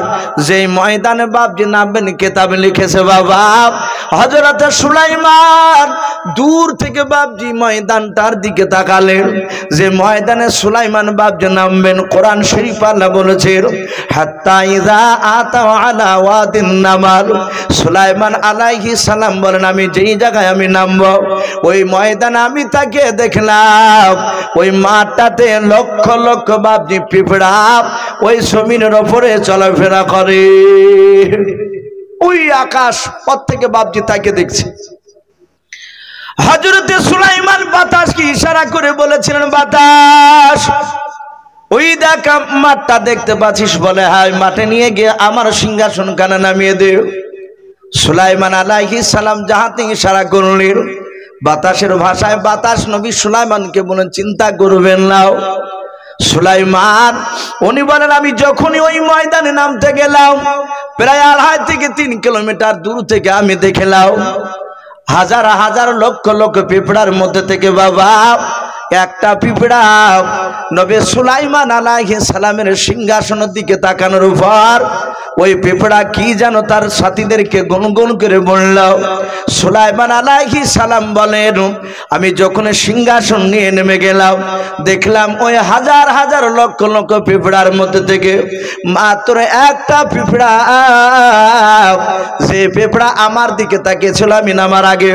যেই ময়দানে বাবজি নামবেন কিতাবে লিখেছে বাবা হযরত সুলাইমান দূর থেকে বাবজি ময়দানটার দিকে তাকালেন। যে ময়দানে সুলাইমান বাবজি নামবেন কোরআন শরীফ আল্লাহ বলেছে, হাত্তা ইযা আতাও আলা ওয়াদিন নামাল, সুলাইমান আলাইহিস সালাম বলেন আমি যেই জায়গায় আমি নামবো ওই ময়দানে আমি তাকে দেখলাম ওই মাঠটাতে লক্ষ লক্ষ বাবজি পিঁপড়া ওই জমিনের উপরে চলাফেরা করে। ওই আকাশ পথ থেকে বাবজি তাকে দেখছে। হযরতে সুলাইমান বাতাসকে ইশারা করে বলেছিলেন, বাতাস ওই দেখ মাঠটা দেখতে পাচ্ছিস? বলে হ্যাঁ, মাঠে নিয়ে গিয়ে আমার সিংহাসন খানা নামিয়ে দে। সুলাইমান আলাইহিস সালাম যাহাতে ইশারা করলেন বাতাসের ভাষায়, বাতাস নবী সুলাইমানকে বলেন চিন্তা করবেন না। সুলাইমান উনি বলেন আমি যখনই ওই ময়দানে নামতে গেলাম প্রায় 2.5 থেকে 3 কিলোমিটার দূর থেকে আমি দেখলাম হাজার হাজার লক্ষ লক্ষ পিঁপড়ার মধ্যে থেকে বাবা একটা পিঁপড়া নবী সুলাইমান আলাইহিস সালামের সিংহাসনের দিকে তাকানোর পর ওই পিঁপড়া কি যেন তার সাথীদেরকে গুনগুন করে বলল। সুলাইমান আলাইহিস সালাম বলেন, আমি যখন সিংহাসন নিয়ে নেমে গেলাম দেখলাম ওই হাজার হাজার লক্ষ লক্ষ পিঁপড়ার মধ্যে থেকে মাত্র একটা পিঁপড়া, যে পিঁপড়া আমার দিকে তাকিয়েছিল আমি নামার আগে,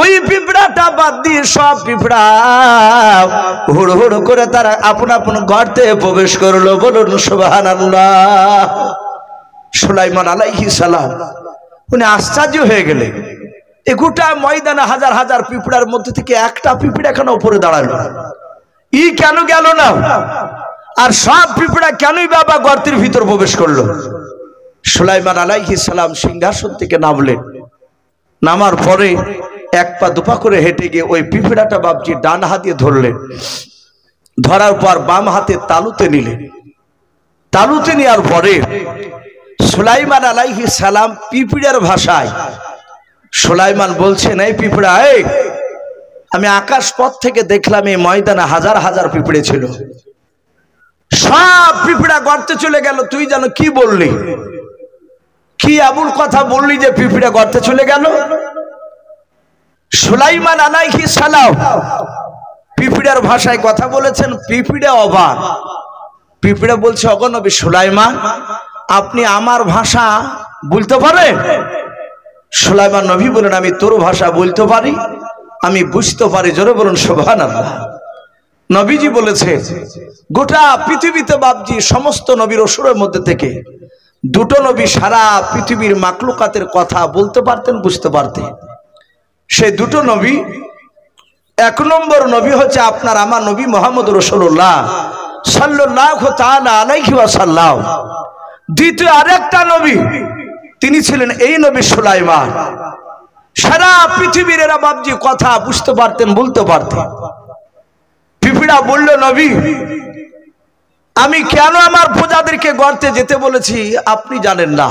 ওই পিঁপড়াটা বাদ দিয়ে সব পিঁপড়া হুড় হুড় করে তারা আপন আপন গর্তে প্রবেশ করলো। বলুন সুবহানাল্লাহ। সুলাইমান আলাইহিস সালাম উনি আশ্চর্য হয়ে গেলেন, এই গোটা ময়দানে হাজার হাজার পিঁপড়ার মধ্যে থেকে একটা পিঁপড়া কেন উপরে দাঁড়ালো, ই কেন গেল না, আর সব পিঁপড়া কেনই বাবা গর্তের ভিতর প্রবেশ করলো। সুলাইমান আলাইহিস সালাম সিংহাসন থেকে নামলেন, নামার পরে এক পা দুপা করে হেঁটে গিয়ে ওই পিঁপড়াটা বাবজি ডান হাতে ধরলেন, ধরার পর বাম হাতে তালুতে নিলেন, তালুতে নেওয়ার পরে সুলাইমান আলাইহিস সালাম পিঁপড়ার ভাষায় সুলাইমান বলছেন, এই পিঁপড়া, এই আমি আকাশ পথ থেকে দেখলাম এই ময়দানে হাজার হাজার পিঁপড়ে ছিল, সব পিঁপড়া গর্তে চলে গেল, তুই যেন কি বললি, কি এমন কথা বললি যে পিঁপড়া গর্তে চলে গেল। সুলাইমান আলাইহিস সালাম পিঁপড়ার ভাষায় কথা বলেছেন, পিঁপড়া অবাক। পিঁপড়া বলছে, ওগো নবী সুলাইমান, আপনি আমার ভাষা বলতে পারেন? সুলাইমান নবী বলেন, আমি তোর ভাষা বলতে পারি, আমি বুঝতে পারি। জোরে বলুন সুবহানাল্লাহ। নবীজি বলেছে, গোটা পৃথিবীতে বাবজি সমস্ত নবীর অসুরের মধ্যে থেকে দুটো নবী সারা পৃথিবীর মাকলুকাতের কথা বলতে পারতেন, বুঝতে পারতেন। সেই দুটো নবী, এক নম্বর নবী হচ্ছে আপনার আমার নবী মুহাম্মদ রাসূলুল্লাহ সাল্লাল্লাহু তাআলা আলাইহি ওয়াসাল্লাম। দ্বিতীয় আরেকটা নবী, তিনি ছিলেন এই নবী সুলাইমান। সারা পৃথিবীর এরা বাবজি কথা বুঝতে পারতেন, বলতে পারতেন। পিঁপড়া বলল, নবী, আমি কেন আমার প্রজাদেরকে গর্তে যেতে বলেছি আপনি জানেন না?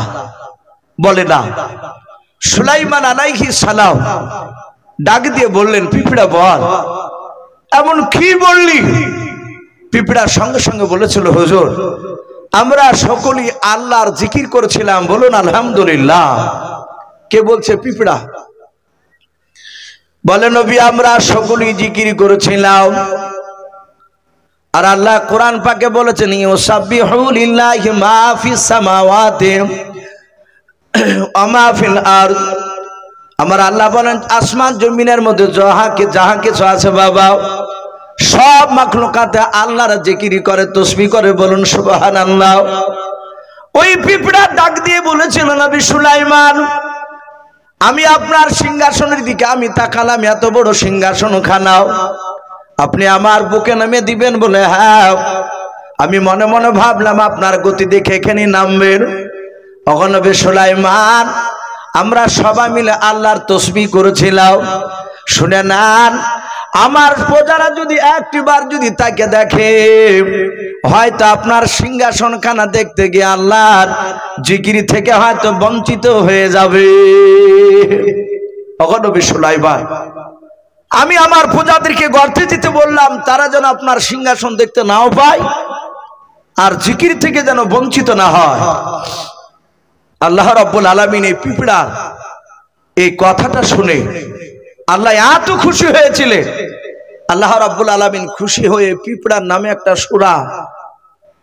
বলে না। সুলাইমান আলাইহিস সালাম ডাক দিয়ে বললেন, পিঁপড়া বল, এমন কি বললি? পিঁপড়ার সঙ্গে সঙ্গে বলেছিল, হুজুর, আমরা সকলেই আল্লাহর জিকির করেছিলাম, বলুন আলহামদুলিল্লাহ। কে বলছে? পিঁপড়া বলে, নবী, আমরা সকলেই জিকির করেছিলাম, আর আল্লাহ কোরআন পাকে বলেছেন, ইউসাব্বিহু লিল্লাহি মা ফিস সামাওয়াতি ওয়া মা ফিল আরদ। আমার আল্লাহ বলেন, আসমান জমিনের মধ্যে যাহা কিছু আছে বাবা, সব মাখলুকাতে আল্লাহর জিকির করে, তাসবিহ করে। বলুন সুবহানাল্লাহ। ওই পিঁপড়া ডাক দিয়ে বলেছিল, নবী সুলাইমান, আমি আপনার সিংহাসনের দিকে আমি তাকালাম, এত বড় সিংহাসন খানাও আপনি আমার বুকে নামে দিবেন বলে, হ্যাঁ, আমি মনে মনে ভাবলাম আপনার গতি দেখে এখানে নামবেন। ওগো নবী সুলাইমান, আমরা সবাই মিলে আল্লাহর তাসবিহ করেছিলাম। শুনে নেন, আমার প্রজারা যদি একটিবার যদি তাকে দেখে, হয়তো আপনার সিংহাসন খানা দেখতে গিয়ে আল্লাহর জিকির থেকে হয়তো বঞ্চিত হয়ে যাবে। ওগো নবী সুলাইমান, আমি আমার প্রজাদেরকে গর্তে যেতে বললাম, তারা যেন আপনার সিংহাসন দেখতে নাও পায়, আর জিকির থেকে যেন বঞ্চিত না হয়। আল্লাহ রাব্বুল আলামিন এই পিঁপড়া এই কথাটা শুনে আল্লাহ এত খুশি হয়েছিলেন। আল্লাহ রাব্বুল আলামিন খুশি হয়ে পিঁপড়ার নামে একটা সূরা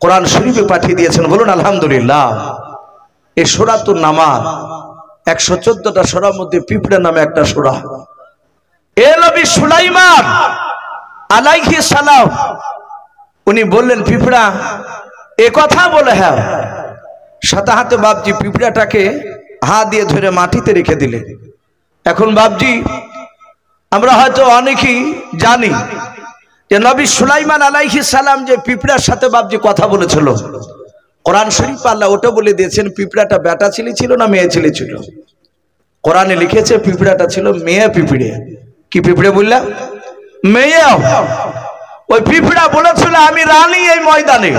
কোরআন শরীফে পাঠিয়ে দিয়েছেন। বলুন আলহামদুলিল্লাহ। এই সূরাতুন নামাল 114টা সূরার মধ্যে পিঁপড়া নামে একটা সূরা। এ নবী সুলাইমান আলাইহিস সালাম উনি বললেন, পিঁপড়া এ কথা বলে, হ্যাঁ, সাথে হাতে বাবজি পিঁপড়াটাকে হাত দিয়ে ধরে মাটিতে রেখে দিলেন। এখন বাবজি আমরা হয়তো অনেকেই জানি যে নবী সুলাইমান আলাইহিস সালাম যে পিঁপড়ার সাথে বাবজি কথা বলেছিল, কোরআন শরীফ আল্লাহ ওটা বলে দিয়েছেন পিঁপড়াটা বেটা ছেলে ছিল না মেয়ে ছেলে ছিল। কোরআনে লিখেছে পিঁপড়াটা ছিল মেয়ে পিঁপড়ে। কি পিঁপড়ে বললাম? মেয়ে। ওই পিঁপড়া বলেছিল, আমি রানী এই ময়দানে,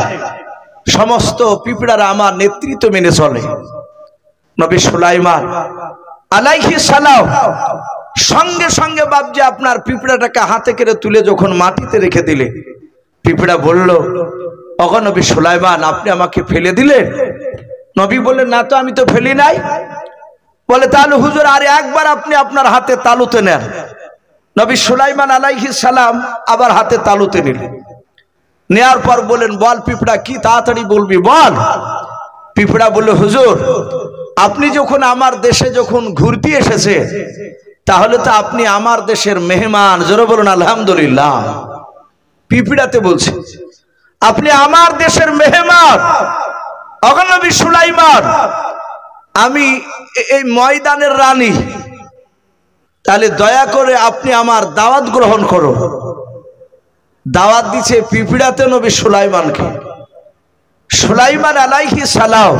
সমস্ত পিঁপড়ারা আমার নেতৃত্ব মেনে চলে। নবী সুলাইমান আলাইহিস সালাম সঙ্গে সঙ্গে বাপজি আপনার পিঁপড়াটাকে হাতে করে তুলে যখন মাটিতে রেখে দিলে, পিঁপড়া বলল, ওগো নবী সুলাইমান, আপনি আমাকে ফেলে দিলেন? নবী বললেন, না তো, আমি তো ফেলি নাই। বলে, তাহলে হুজুর আর একবার আপনি আপনার হাতে তালুতে নেন। নবী সুলাইমান আলাইহিস সালাম আবার হাতে তালুতে নিলেন। নেয়ার পর বলেন, বল পিঁপড়া, কি তাড়াতাড়ি বলবি বল। পিঁপড়া বলল, হুজুর, আপনি যখন আমার দেশে যখন ঘুরতে এসেছে, তাহলে তো আপনি আমার দেশের মেহমান। জোরে বলুন আলহামদুলিল্লাহ। পিঁপড়াতে বলছে, আপনি আমার দেশের মেহমান। ওগো নবী সুলাইমান, আমি এই ময়দানের রানী, তাহলে দয়া করে আপনি আমার দাওয়াত গ্রহণ করুন। দাওয়াত দিচ্ছে পিঁপড়াতে নবী সুলাইমানকে। সুলাইমান আলাইহিস সালাম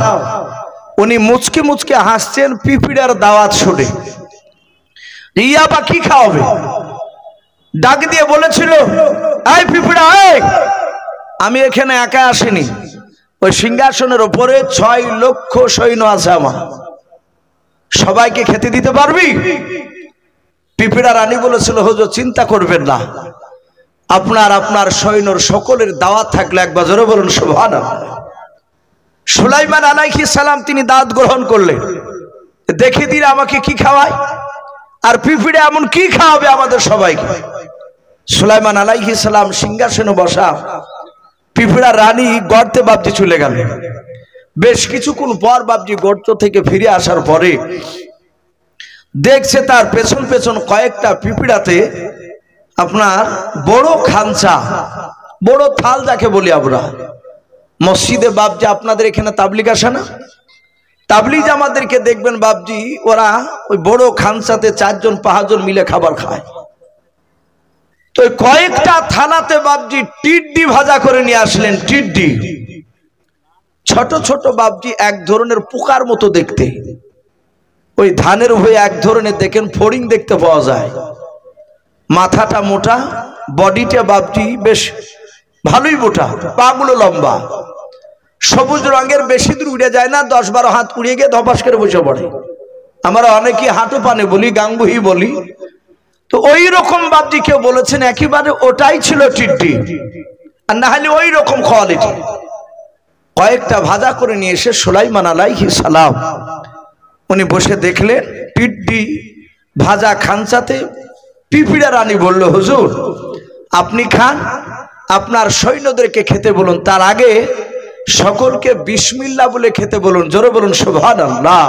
উনি মুচকে মুচকে হাসছেন পিঁপড়ার দাওয়াত শুনে। ইয়া বা কি খাওয়াবে? ডাক দিয়ে বলেছিল, এই পিঁপড়া, আমি এখানে একা আসিনি, ওই সিংহাসনের উপরে 6 লক্ষ সৈন্য আছে আমার, সবাইকে খেতে দিতে পারবি? পিঁপড়া রানী বলেছিল, হুজুর চিন্তা করবেন না, আপনার সৈন্যর সকলের দাওয়াত থাকলে একবার জোরে বলুন সুবহানাল্লাহ। সুলাইমান আলাইহিস সালাম তিনি দাওয়াত গ্রহণ করলেন। দেখে দিন আমাকে কি খাওয়ায়, আর পিঁপড়ে এমন কি খাওয়াবে আমাদের সবাইকে। সুলাইমান আলাইহিস সালাম সিংহাসনে বসা, পিঁপড়া রানী গর্তে বাপজি চলে গেল। বেশ কিছুক্ষণ পর বাপজি গর্ত থেকে ফিরে আসার পরে দেখছে তার পেছন পেছন কয়েকটা পিঁপড়াতে আপনার বড় খাঞ্চা, বড় থাল যাকে বলি আমরা। মসজিদে বাপজি আপনাদের এখানে তাবলিগ আসে না? তাবলিগ আমাদেরকে দেখবেন বাপজি, ওরা ওই বড় খাঞ্চাতে 4 জন 5 জন মিলে খাবার খায়। তো কয়েকটা থালাতে বাপজি টিড্ডি ভাজা করে নিয়ে আসলেন। টিড্ডি ছোট ছোট বাপজি এক ধরনের পোকার মতো দেখতে, ওই ধানের হয়ে এক ধরনের দেখেন ফড়িং দেখতে পাওয়া যায়। মাথাটা মোটা, বডিটা বাপজি বেশ ভালোই মোটা, পাগুলো লম্বা, সবুজ রঙের, বেশি দূর উড়ে যায় না, 10-12 হাত উড়িয়ে গিয়ে ধপাস করে বসে পড়ে। আমরা অনেকে হাঁটু পানে বলি, গাঙ্গুহি বলি। তো ওই রকম বাপজি কেউ বলেছেন একেবারে ওটাই ছিল টিড্ডি, আর না হলে ওই রকম কোয়ালিটি। কয়েকটা ভাজা করে নিয়ে এসে সুলাইমান আলাইহিস সালাম উনি বসে দেখলেন টিড্ডি ভাজা খাঞ্চাতে। পিঁপড়া রানী বলল, হুজুর আপনি খান, আপনার সৈন্যদেরকে খেতে বলুন, তার আগে সকলকে বিসমিল্লাহ বলে খেতে বলুন। জোরে বলুন সুবহানাল্লাহ।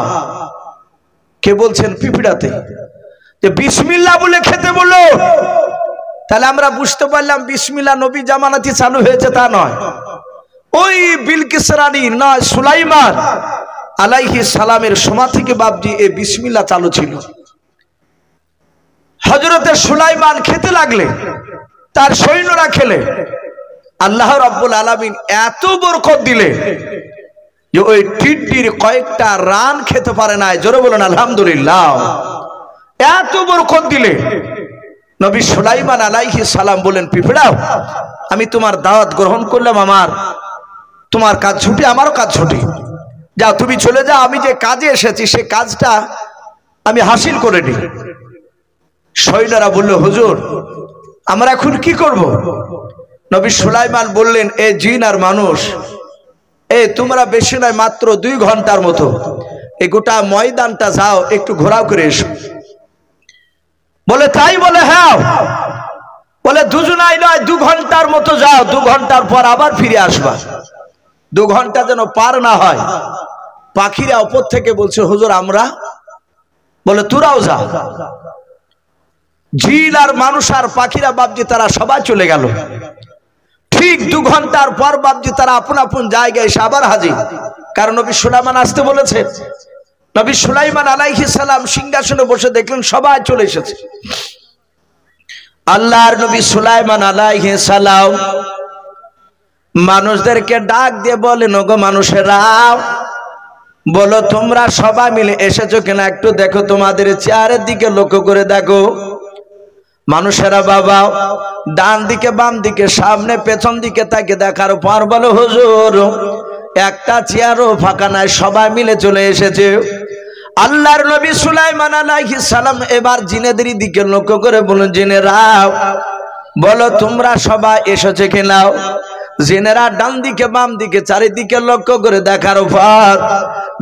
কে বলছেন? পিঁপড়াতে, যে বিসমিল্লাহ বলে খেতে বলল। তাহলে আমরা বুঝতে পারলাম বিসমিল্লাহ নবী জামানাতে চালু হয়েছে তা নয়, ওই বিলকিস রানী নয়, সুলাইমান আলাইহিস সালামের সময় থেকে বাপজি এই বিসমিল্লাহ চালু ছিল। হযরতে সুলাইমান খেতে লাগলে, তার সৈন্যরা খেলে, আল্লাহ রাব্বুল আলামিন এত বরকত দিলে যে ওই টিড্ডির কয়েকটা রান খেতে পারে না। জোরে বলেন আলহামদুলিল্লাহ। এত বরকত দিলে নবী সুলাইমান আলাইহিস সালাম বলেন, পিঁপড়াও, আমি তোমার দাওয়াত গ্রহণ করলাম, তোমার কাজ ছুটি, আমারও কাজ ছুটি, যাও তুমি চলে যাও, আমি যে কাজে এসেছি সে কাজটা আমি হাসিল করে নিই। সৈন্যরা বলল, হুজুর আমরা এখন কি করব? নবী সুলাইমান বললেন, এ জিন আর মানুষ, তোমরা বেশি নয়, মাত্র 2 ঘন্টার মতো এই গোটা ময়দানটা যাও, একটু ঘোরাও করে এসো। বলে, তাই? বলে, হ্যাঁ। বলে, দুজনাই নয়, 2 ঘন্টার মতো যাও, 2 ঘন্টার পর আবার ফিরে আসবা। 2 ঘন্টা যেন পার না হয়। পাখিরা উপর থেকে বলছে, হুজুর আমরা? বলে, তোরাও যা। জিন আর মানুষ আর পাখিরা বাপজি তারা সবাই চলে গেল। ঠিক 2 ঘন্টার পর বাপজি তারা আপন আপন জায়গায় এসে আবার হাজির, কারণ নবী সুলাইমান আসতে বলেছে। নবী সুলাইমান আলাইহিস সালাম সিংহাসনে বসে দেখলেন সবাই চলে এসেছে। আল্লাহর নবী সুলাইমান আলাইহিস সালাম মানুষদেরকে ডাক দিয়ে বলেন, ওগো মানুষেরা, বলো তোমরা সবাই মিলে এসেছো কিনা একটু দেখো, তোমাদের চেয়ারের দিকে লক্ষ্য করে দেখো। মানুষেরা বাবা ডান দিকে বাম দিকে সামনে পেছন দিকে তাকে দেখার পর বলো, হুজুর একটা চেয়ারও ফাঁকা নাই, সবাই মিলে চলে এসেছে। আল্লাহর নবী সুলাইমান আলাইহিস সালাম এবার জিনেদের দিকে লক্ষ্য করে বলেন, জিনেরা বলো তোমরা সবাই এসেছে কিনা। জিনেরা ডান দিকে বাম দিকে চারিদিকে লক্ষ্য করে দেখার পর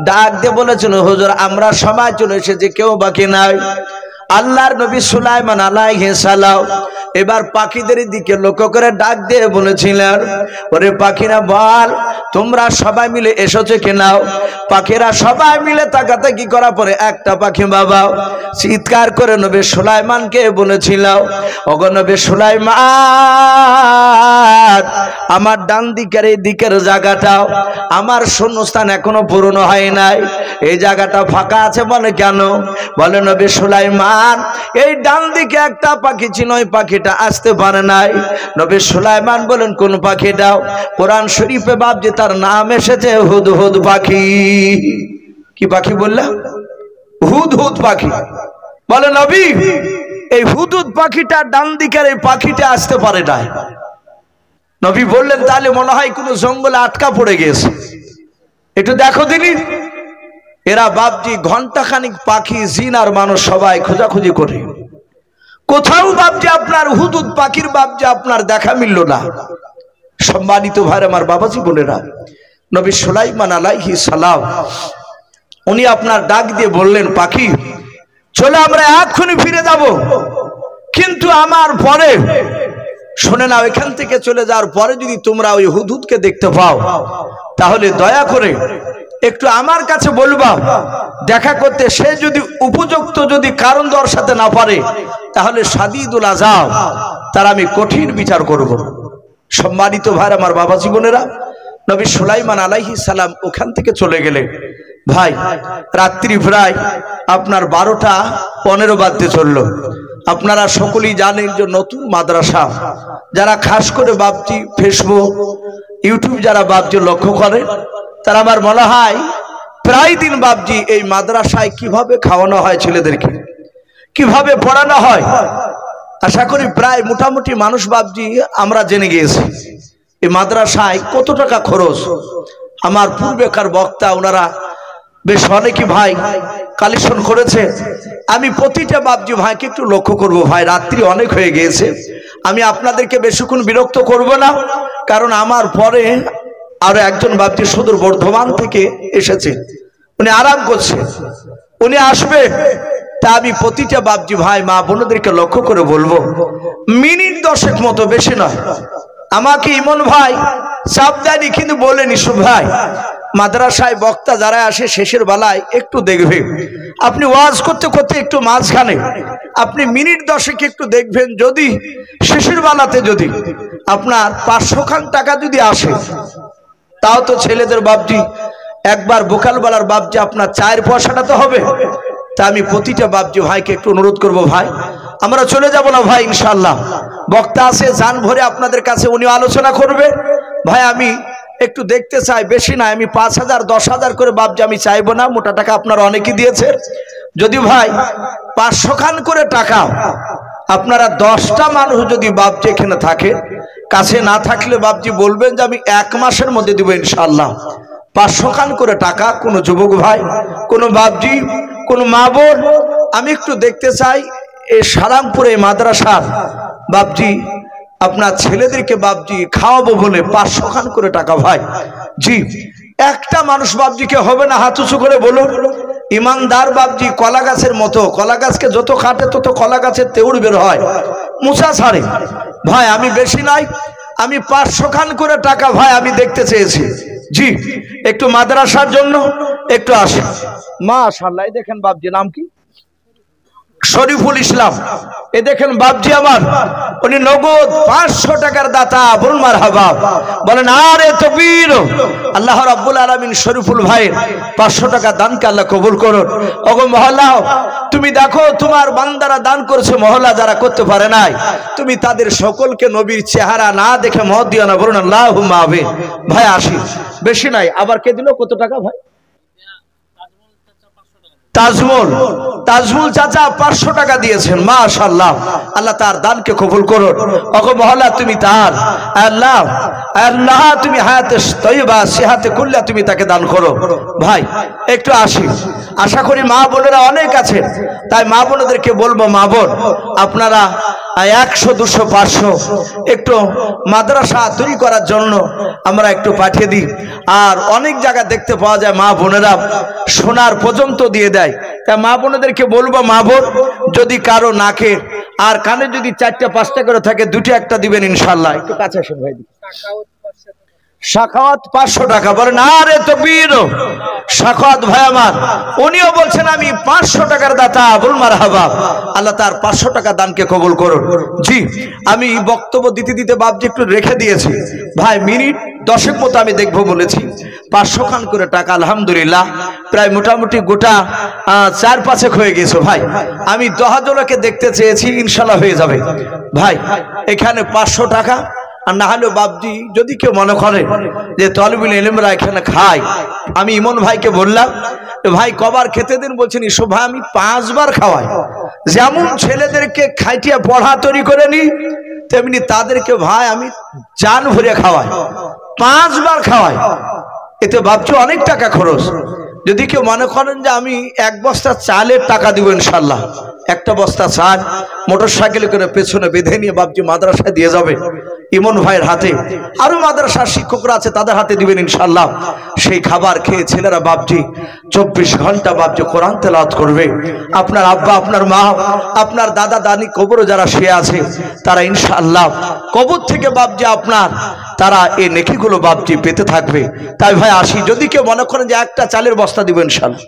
ডাক দিয়ে বলেছিল, হুজুর আমরা সবাই চলে এসেছি, কেউ বাকি নাই। আল্লাহর নবী সুলাইমান আলাইহিস সালাম এবার পাখিদের দিকে লক্ষ্য করে ডাক দিয়ে বলেছিলেন, ওরে পাখিরা বল তোমরা সবাই মিলে এসেছো কিনা। পাখিরা সবাই মিলে তাকাতাকি করার পরে একটা পাখি বাবা চিৎকার করে নবী সুলাইমানকে বলেছিল, ওগো নবী সুলাইমান আমার ডান দিকের এই দিকের জায়গাটাও আমার শূন্যস্থান এখনো পূরণ হয় নাই, এই জায়গাটা ফাঁকা আছে বলে কেন। বলে নবী সুলাইমান এই ডান দিকে একটা পাখি ছিল, ওই পাখিটা আসতে পারে নাই। নবী সুলাইমান বলেন কোন পাখিটাও। কোরআন শরীফে বাপজি তার নাম এসেছে হুদহুদ পাখি। কি পাখি বললাম? হুদহুদ পাখি। বলে নবী এই হুদহুদ পাখিটা ডান দিকের এই পাখিটা আসতে পারে নাই। নবী বললেন তাহলে মনে হয় কোনো জঙ্গলে আটকা পড়ে গেছে, একটু দেখো দিনি। এরা বাপজি ঘন্টাখানিক পাখি জিন আর মানুষ সবাই খোঁজাখুঁজি করে, কোথাও বাপজি আপনার হুদহুদ পাখির বাপজি আপনার দেখা মিলল না। সম্মানিত ভাই আমার বাবাজি বোনেরা, নবী সুলাইমান আলাইহিস সালাম উনি আপনার ডাক দিয়ে বললেন, পাখি চলে আমরা এক্ষুনি ফিরে যাব, কিন্তু আমার পরে শুনে নাও, এখান থেকে চলে যাওয়ার পরে যদি তোমরা ওই হুদহুদকে দেখতে পাও তাহলে দয়া করে একটু আমার কাছে বলবা দেখা করতে। সে যদি উপযুক্ত যদি কারণ দর্শাতে না পারে তাহলে শাদীদুল আযাব তার আমি কঠিন বিচার করব। সম্মানিত ভাই আমার বাবা জীবনেরা, নবী সুলাইমান আলাইহিস সালাম ওখান থেকে চলে গেলেন। ভাই রাত্রি প্রায় আপনার 12টা 15 বাজতে চললো। আপনারা সকলেই জানেন যে নতুন মাদ্রাসা, যারা খাস করে বাপজি ফেসবুক ইউটিউব যারা বাপজি লক্ষ্য করে তারা আমার মনে হয় প্রায় দিন বাপজি এই মাদ্রাসায় কিভাবে খাওয়ানো হয় ছেলেদেরকে, কিভাবে পড়ানো হয়, আশা করি প্রায় মোটামুটি মানুষ বাপজি আমরা জেনে গিয়েছি এই মাদ্রাসায় কত টাকা খরচ। আমার পূর্বেকার বক্তা ওনারা বেশ অনেকই ভাই কালেকশন করেছে। আমি প্রতিটা বাপজি ভাইকে একটু লক্ষ্য করব। ভাই রাত্রি অনেক হয়ে গিয়েছে, আমি আপনাদেরকে বেশিক্ষণ বিরক্ত করব না, কারণ আমার পরে আরো একজন বাপজি সুদূর বর্ধমান থেকে এসেছে, উনি আরাম করছে, উনি আসবে। তা আমি প্রতিটা বাপজি ভাই মা বোনদেরকে লক্ষ্য করে বলবো মিনিট 10 মতো, বেশি নয়। আমাকে ইমন ভাই চাপ দেয়নি কিন্তু বলেনি, সব ভাই মাদ্রাসায় বক্তা যারা আসে শেষের বেলায় একটু দেখবে, আপনি ওয়াজ করতে করতে একটু মাঝখানে আপনি মিনিট 10 একটু দেখবেন, যদি শেষের বেলাতে যদি আপনার 500 খান টাকা যদি আসে তাও তো ছেলেদের বাপজি একবার বোকাল বেলার বাপজি আপনার 4 পয়সাটা তো হবে। তা আমি প্রতিটা বাপজি ভাইকে একটু অনুরোধ করব, ভাই আমরা চলে যাব না ভাই, ইনশাআল্লাহ বক্তা আছে জান ভরে আপনাদের কাছে উনি আলোচনা করবে। ভাই আমি একটু দেখতে চাই, বেশি না, আমি 5000 10,000 করে বাপজি আমি চাইবো না, মোটা টাকা আপনারা অনেকেই দিয়েছে। যদি ভাই 500 খান করে টাকা আপনারা 10টা মানুষ যদি বাপজি এখানে থাকে, কাছে না থাকলে বাপজি বলবেন যে আমি 1 মাসের মধ্যে দিব ইনশাআল্লাহ। 500 খান করে টাকা কোন যুবক ভাই, কোন বাপজি, কোন মা বোন, আমি একটু দেখতে চাই এই সারামপুরে মাদ্রাসার বাপজি আপনার ছেলেদেরকে বাপজি খাওয়াবো বলে 500 খান করে টাকা। ভাই জি একটা মানুষ বাপজিকে হবে না, হাত উঁচু করে বলুন। ইমানদার বাপজি কলা গাছের মতো, কলা গাছকে যত কাটে তত কলা গাছের তেউড় বের হয়, মুছা ছাড়ে। ভাই আমি বেশি নাই, আমি 500 খান করে টাকা ভাই আমি দেখতে চেয়েছি। জি একটু মাদ্রাসার জন্য একটু আসে। মাশাআল্লাহ, দেখেন বাপজি নাম কি? শরীফুল ইসলাম। এ দেখেন বাপজি আমার, উনি নগদ 500 টাকার দাতা, বলুন মারহাবা, বলেন আরে তাকবীর। আল্লাহ রাব্বুল আলামিন শরীফুল ভাই 500 টাকা দানকে আল্লাহ কবুল করুন। ওগো মহল্লা তুমি দেখো তোমার বান্দারা দান করেছে, মহল্লা যারা করতে পারে নাই তুমি তাদের সকলকে নবীর চেহারা না দেখে মত দিও না, বলুন আল্লাহুম্মা আমিন। ভাই আসি, বেশি নাই। আবার কে দিল কত টাকা ভাই? তাজমুল তাজমুল চাচা 500 টাকা দিয়েছেন, মাশাআল্লাহ, আল্লাহ তার দানকে কবুল করুন। ওগো মহলা তুমি তার আল্লাহ আল্লাহ তুমি হায়াতে তয়্যিবা সিহাতে কুল্লা তুমি তাকে দান করো। ভাই একটু আসি, আশা করি মা বোনেরা অনেক আছেন, তাই মা বোনদেরকে বলবো, মা বোন আপনারা 100 200 500 একটু মাদ্রাসা তৈরি করার জন্য আমরা একটু পাঠিয়ে দিই। আর অনেক জায়গা দেখতে পাওয়া যায় মা বোনেরা সোনার পর্যন্ত দিয়ে দেয়, তাই মা বোনেদেরকে বলবো, মা বোন যদি কারো নাকে আর কানে যদি 4টা 5টা করে থাকে 2টা 1টা দিবেন ইনশাআল্লাহ। একটু কাছে আসুন ভাই। সাখাওয়াত 500 টাকা, বলেন আরে তাকবীর। সাখাওয়াত ভাই আমার, উনিও বলছেন আমি 500 টাকার দাতা, বল মারহাবা, আল্লাহ তার 500 টাকা দানকে কবুল করুন। জি আমি বক্তব্য দিতে দিতে বাপজি একটু রেখে দিয়েছি ভাই, মিনিট 10 মতো আমি দেখবো বলেছি। 500 খান করে টাকা আলহামদুলিল্লাহ প্রায় মোটামুটি গোটা 4-5 হয়ে গেছে ভাই। আমি 10 জনকে দেখতে চেয়েছি, ইনশাআল্লাহ হয়ে যাবে ভাই। এখানে 500 টাকা, আর না হলেও বাপজি যদি কেউ মনে করে যে তলবুল ইলমরা এখানে খায়, আমি ইমন ভাইকে বললাম ভাই কবার খেতে দিন, বলছেন ইসব ভাই আমি 5 বার খাওয়াই। যেমন ছেলেদেরকে খাইটিয়া পড়া তৈরি করে নি, তেমনি তাদেরকে ভাই আমি জান ভরে খাওয়াই, 5 বার খাওয়াই। এতে ভাবছি অনেক টাকা খরচ। যদি কেউ মনে করেন যে আমি 1 বস্তা চালের টাকা দিব ইনশাআল্লাহ, 1টা বস্তা চাল মোটরসাইকেলে করে পেছনে বেঁধে নিয়ে বাপজি মাদ্রাসায় দিয়ে যাবে ইমন ভাইয়ের হাতে, আরো মাদ্রাসার শিক্ষকরা আছে তাদের হাতে দিবেন ইনশাআল্লাহ। সেই খাবার খেয়ে ছেলেরা বাপজি 24 ঘন্টা বাপজি কোরআন তেলাওয়াত করবে। আপনার আব্বা, আপনার মা, আপনার দাদা দানি কবরে যারা শুয়ে আছে তারা ইনশাআল্লাহ কবর থেকে বাপজি আপনার তারা এই নেকিগুলো বাপজি পেতে থাকবে। তাই ভাই আসি, যদি কেউ মনে করেন যে 1টা চালের বস্তা দিবেন ইনশাআল্লাহ।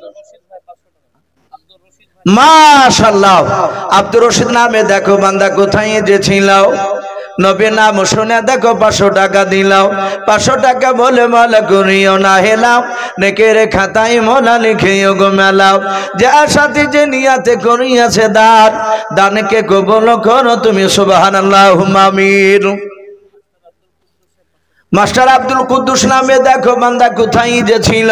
মাশাআল্লাহ, আব্দুর রশিদ নামে দেখো বান্দা কোথায় যে ছিল, নবী নাম শুনে দেখো 500 টাকা দিলাও। 500 টাকা বলে মালা করিও না হেলাও, নেকের খাতায় মোলা লিখিও গো মেলাও। যে আশাতে যে নিয়াতে করিয়াছে দান, দানকে কবুল করো তুমি সুবহানাল্লাহুম্মা আমিন। মাস্টার আব্দুল কুদ্দুস নামে দেখো বান্দা কোথায় যে ছিল,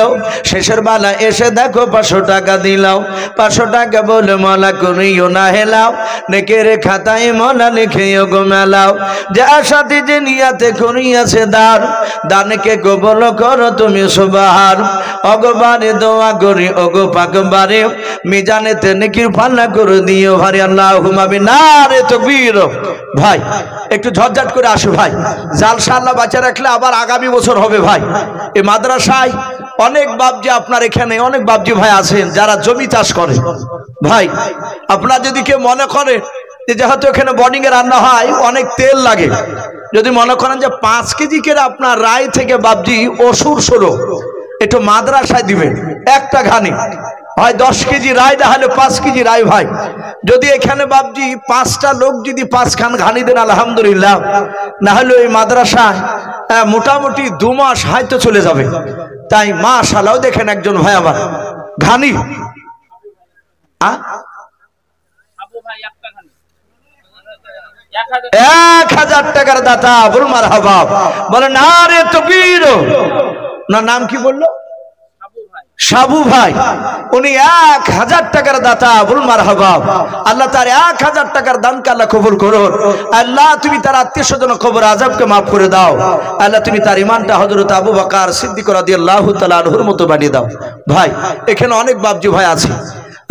শেষের বেলা এসে দেখো 500 টাকা দিলাও। 500 টাকা বলে মালা করিও না হেলাও, নেকের খাতায় মোলা লিখিও গো মেলাও। যে আশাতে যে নিয়াতে করিয়াছে দান, দানকে কবুল করো তুমি সুবহান। অগবারে দোয়া করি ওগো পাকবারে, মিজানেতে নেকির পাল্লা করে দিও ভারি, আল্লাহুম্মা আমিন। নারে তাকবীর। ভাই একটু ঝটঝট করে আসো ভাই, জালসা আল্লাহ বাঁচা রাখলে আবার আগামী বছর হবে ভাই। এই মাদ্রাসায় অনেক বাপজি, আপনার এখানে অনেক বাপজি ভাই আছেন যারা জমি চাষ করে। ভাই আপনার যদি কেউ মনে করে যে যেহেতু এখানে বোর্ডিং এ রান্না হয় অনেক তেল লাগে, যদি মনে করেন যে 5 কেজি করে আপনার রায় থেকে বাপজি অসুর সরো একটু মাদ্রাসায় দিবেন, একটা ঘানি হয় 10 কেজি রায়, না হলে 5 কেজি রায়। ভাই যদি এখানে বাপজি 5টা লোক যদি 5 খান ঘানি দেন আলহামদুলিল্লাহ, না হলে ওই মাদ্রাসায় মোটামুটি 2 মাস হয়তো চলে যাবে। তাই মাশাআল্লাহ দেখেন একজন ভাই আমার ঘানি 1000 টাকার দাতা, বল মারহাবা, বলে নারে তাকবীর। না নাম কি বললো? সাবু ভাই, উনি 1000 টাকার দাতা, বল মারহাবা। আল্লাহ তার 1000 টাকার দানকে আল্লাহ কবুল করুন। আল্লাহ তুমি তার আত্মীয় স্বজন কবর আযাবকে মাফ করে দাও। আল্লাহ তুমি তার ঈমানটা হযরত আবু বকর সিদ্দিক রাদিয়াল্লাহু তাআলা আনহুর মতো বানিয়ে দাও। ভাই এখানে অনেক বাপজি ভাই আছে,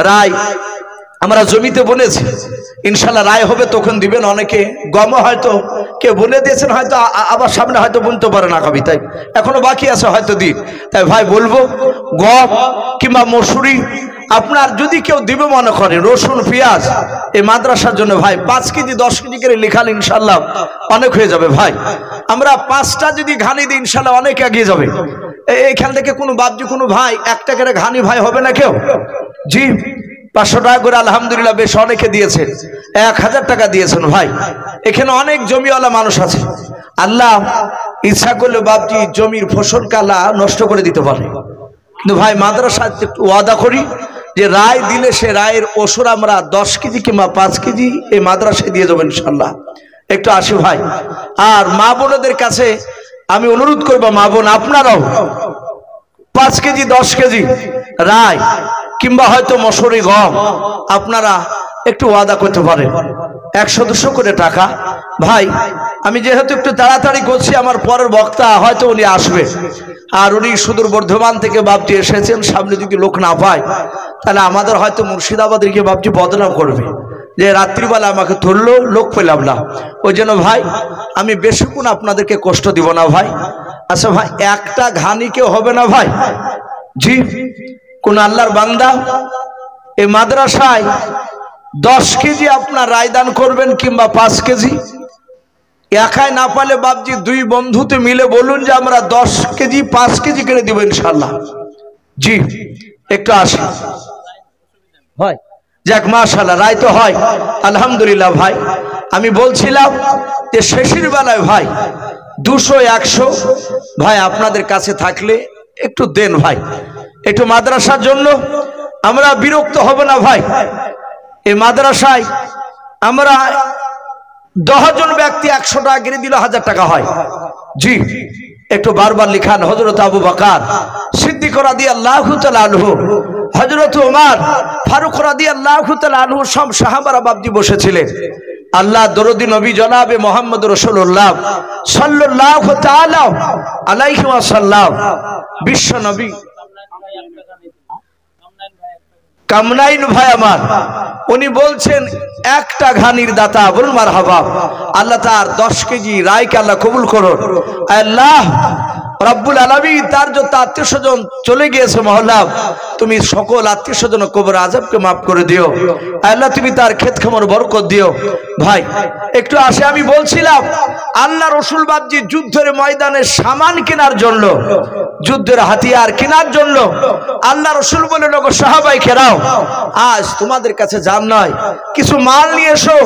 রায় আমরা জমিতে বলেছি ইনশাআল্লাহ রায় হবে তখন দিবেন। অনেকে গম হয়তো কে বলে দিয়েছেন, হয়তো আবার সামনে হয়তো বুনতে পারে না কবি, তাই এখনো বাকি আছে হয়তো দিন। তাই ভাই বলবো গম কিংবা মসুরি আপনার যদি কেউ দিবে মনে করেন, রসুন পেঁয়াজ এই মাদ্রাসার জন্য ভাই 5 কেজি 10 কেজি করে লিখালে ইনশাআল্লাহ অনেক হয়ে যাবে। ভাই আমরা 5টা যদি ঘানি দিই ইনশাআল্লাহ অনেক এগিয়ে যাবে। এইখান থেকে কোনো বাপজি কোনো ভাই 1 টাকার ঘানি ভাই হবে না কেউ? জি 500 টাকা করে আলহামদুলিল্লাহ বেশ অনেকে দিয়েছেন, 1000 টাকা দিয়েছেন। ভাই এখানে অনেক জমিওয়ালা মানুষ আছে, আল্লাহ ইচ্ছা করলে বাপজি জমির ফসল কালা নষ্ট করে দিতে পারে। কিন্তু ভাই মাদ্রাসা একটু ওয়াদা করি যে রায় দিলে সে রায়ের ওসর আমরা 10 কেজি কিংবা 5 কেজি এই মাদ্রাসায় দিয়ে যাবো ইনশাআল্লাহ। একটু আসি ভাই। আর মা বোনদের কাছে আমি অনুরোধ করবো, মা বোন আপনারাও 5 কেজি 10 কেজি রায় কিংবা হয়তো মসুরি গম আপনারা একটু ওয়াদা করতে পারেন 100-200 করে টাকা। ভাই আমি যেহেতু একটু তাড়াতাড়ি করছি, আমার পরের বক্তা হয়তো উনি আসবে, আর উনি সুদূর বর্ধমান থেকে বাপজি এসেছেন, সামনে যদি লোক না পায় তাহলে আমাদের হয়তো মুর্শিদাবাদেরকে বাপজি বদনাম করবে যে রাত্রিবেলা আমাকে ধরলো, লোক পেলাম না। ওই জন্য ভাই আমি বেশিক্ষণ আপনাদেরকে কষ্ট দিব না ভাই। আচ্ছা ভাই, একটা ঘানি কেউ হবে না ভাই? জি, কোন আল্লাহর বান্দা এই মাদ্রাসায় 10 কেজি আপনার রায়দান করবেন কিংবা 5 কেজি? একাই না পালে বাপজি 2 বন্ধুতে মিলে বলুন যে আমরা 10 কেজি 5 কেজি করে দিব ইনশাআল্লাহ। জি একটু আসি ভাই, যাক মাশাআল্লাহ, রায় তো হয় আলহামদুলিল্লাহ। ভাই আমি বলছিলাম যে শেষের বেলায় ভাই 200-100 ভাই আপনাদের কাছে থাকলে একটু দেন ভাই, একটু মাদ্রাসার জন্য আমরা বিরক্ত হব না ভাই। এই মাদ্রাসায় আমরা 10 জন ব্যক্তি 100 টাকা করে দিলে 1000 টাকা হয়। জি একটু বারবার লিখান। হযরত আবু বকর সিদ্দিক রাদিয়াল্লাহু তাআলা আনহু, হযরত ওমর ফারুক রাদিয়াল্লাহু তাআলা আনহু সব সাহাবারা বাপজি বসেছিলেন। আল্লাহ দরদি নবী জনাবে মুহাম্মদ রাসূলুল্লাহ সাল্লাল্লাহু তাআলা আলাইহি ওয়াসাল্লাম বিশ্ব নবী কামনাইন ভাই আমার, উনি বলছেন একটা ঘানির দাতা, বলুন মারহাবা। আল্লাহ তার 10 কেজি রায়কে আল্লাহ কবুল করুন। আল্লাহ রব্বুল আলামিন তার যত আত্মীয় স্বজন চলে গিয়েছে মহল্লা, তুমি সকল আত্মীয় স্বজন কবর আযাবকে মাফ করে দিও। আল্লাহ তুমি তার ক্ষেত খামার বরকত দিও। ভাই একটু আসে, আমি বলছিলাম আল্লাহ রসুল বাপজি যুদ্ধের ময়দানে সামান কেনার জন্য, যুদ্ধের হাতিয়ার কেনার জন্য আল্লাহ রসুল বলেন ওগো সাহাবায়ে কেরাম, আজ তোমাদের কাছে যান নয়, কিছু মাল নিয়ে এসো।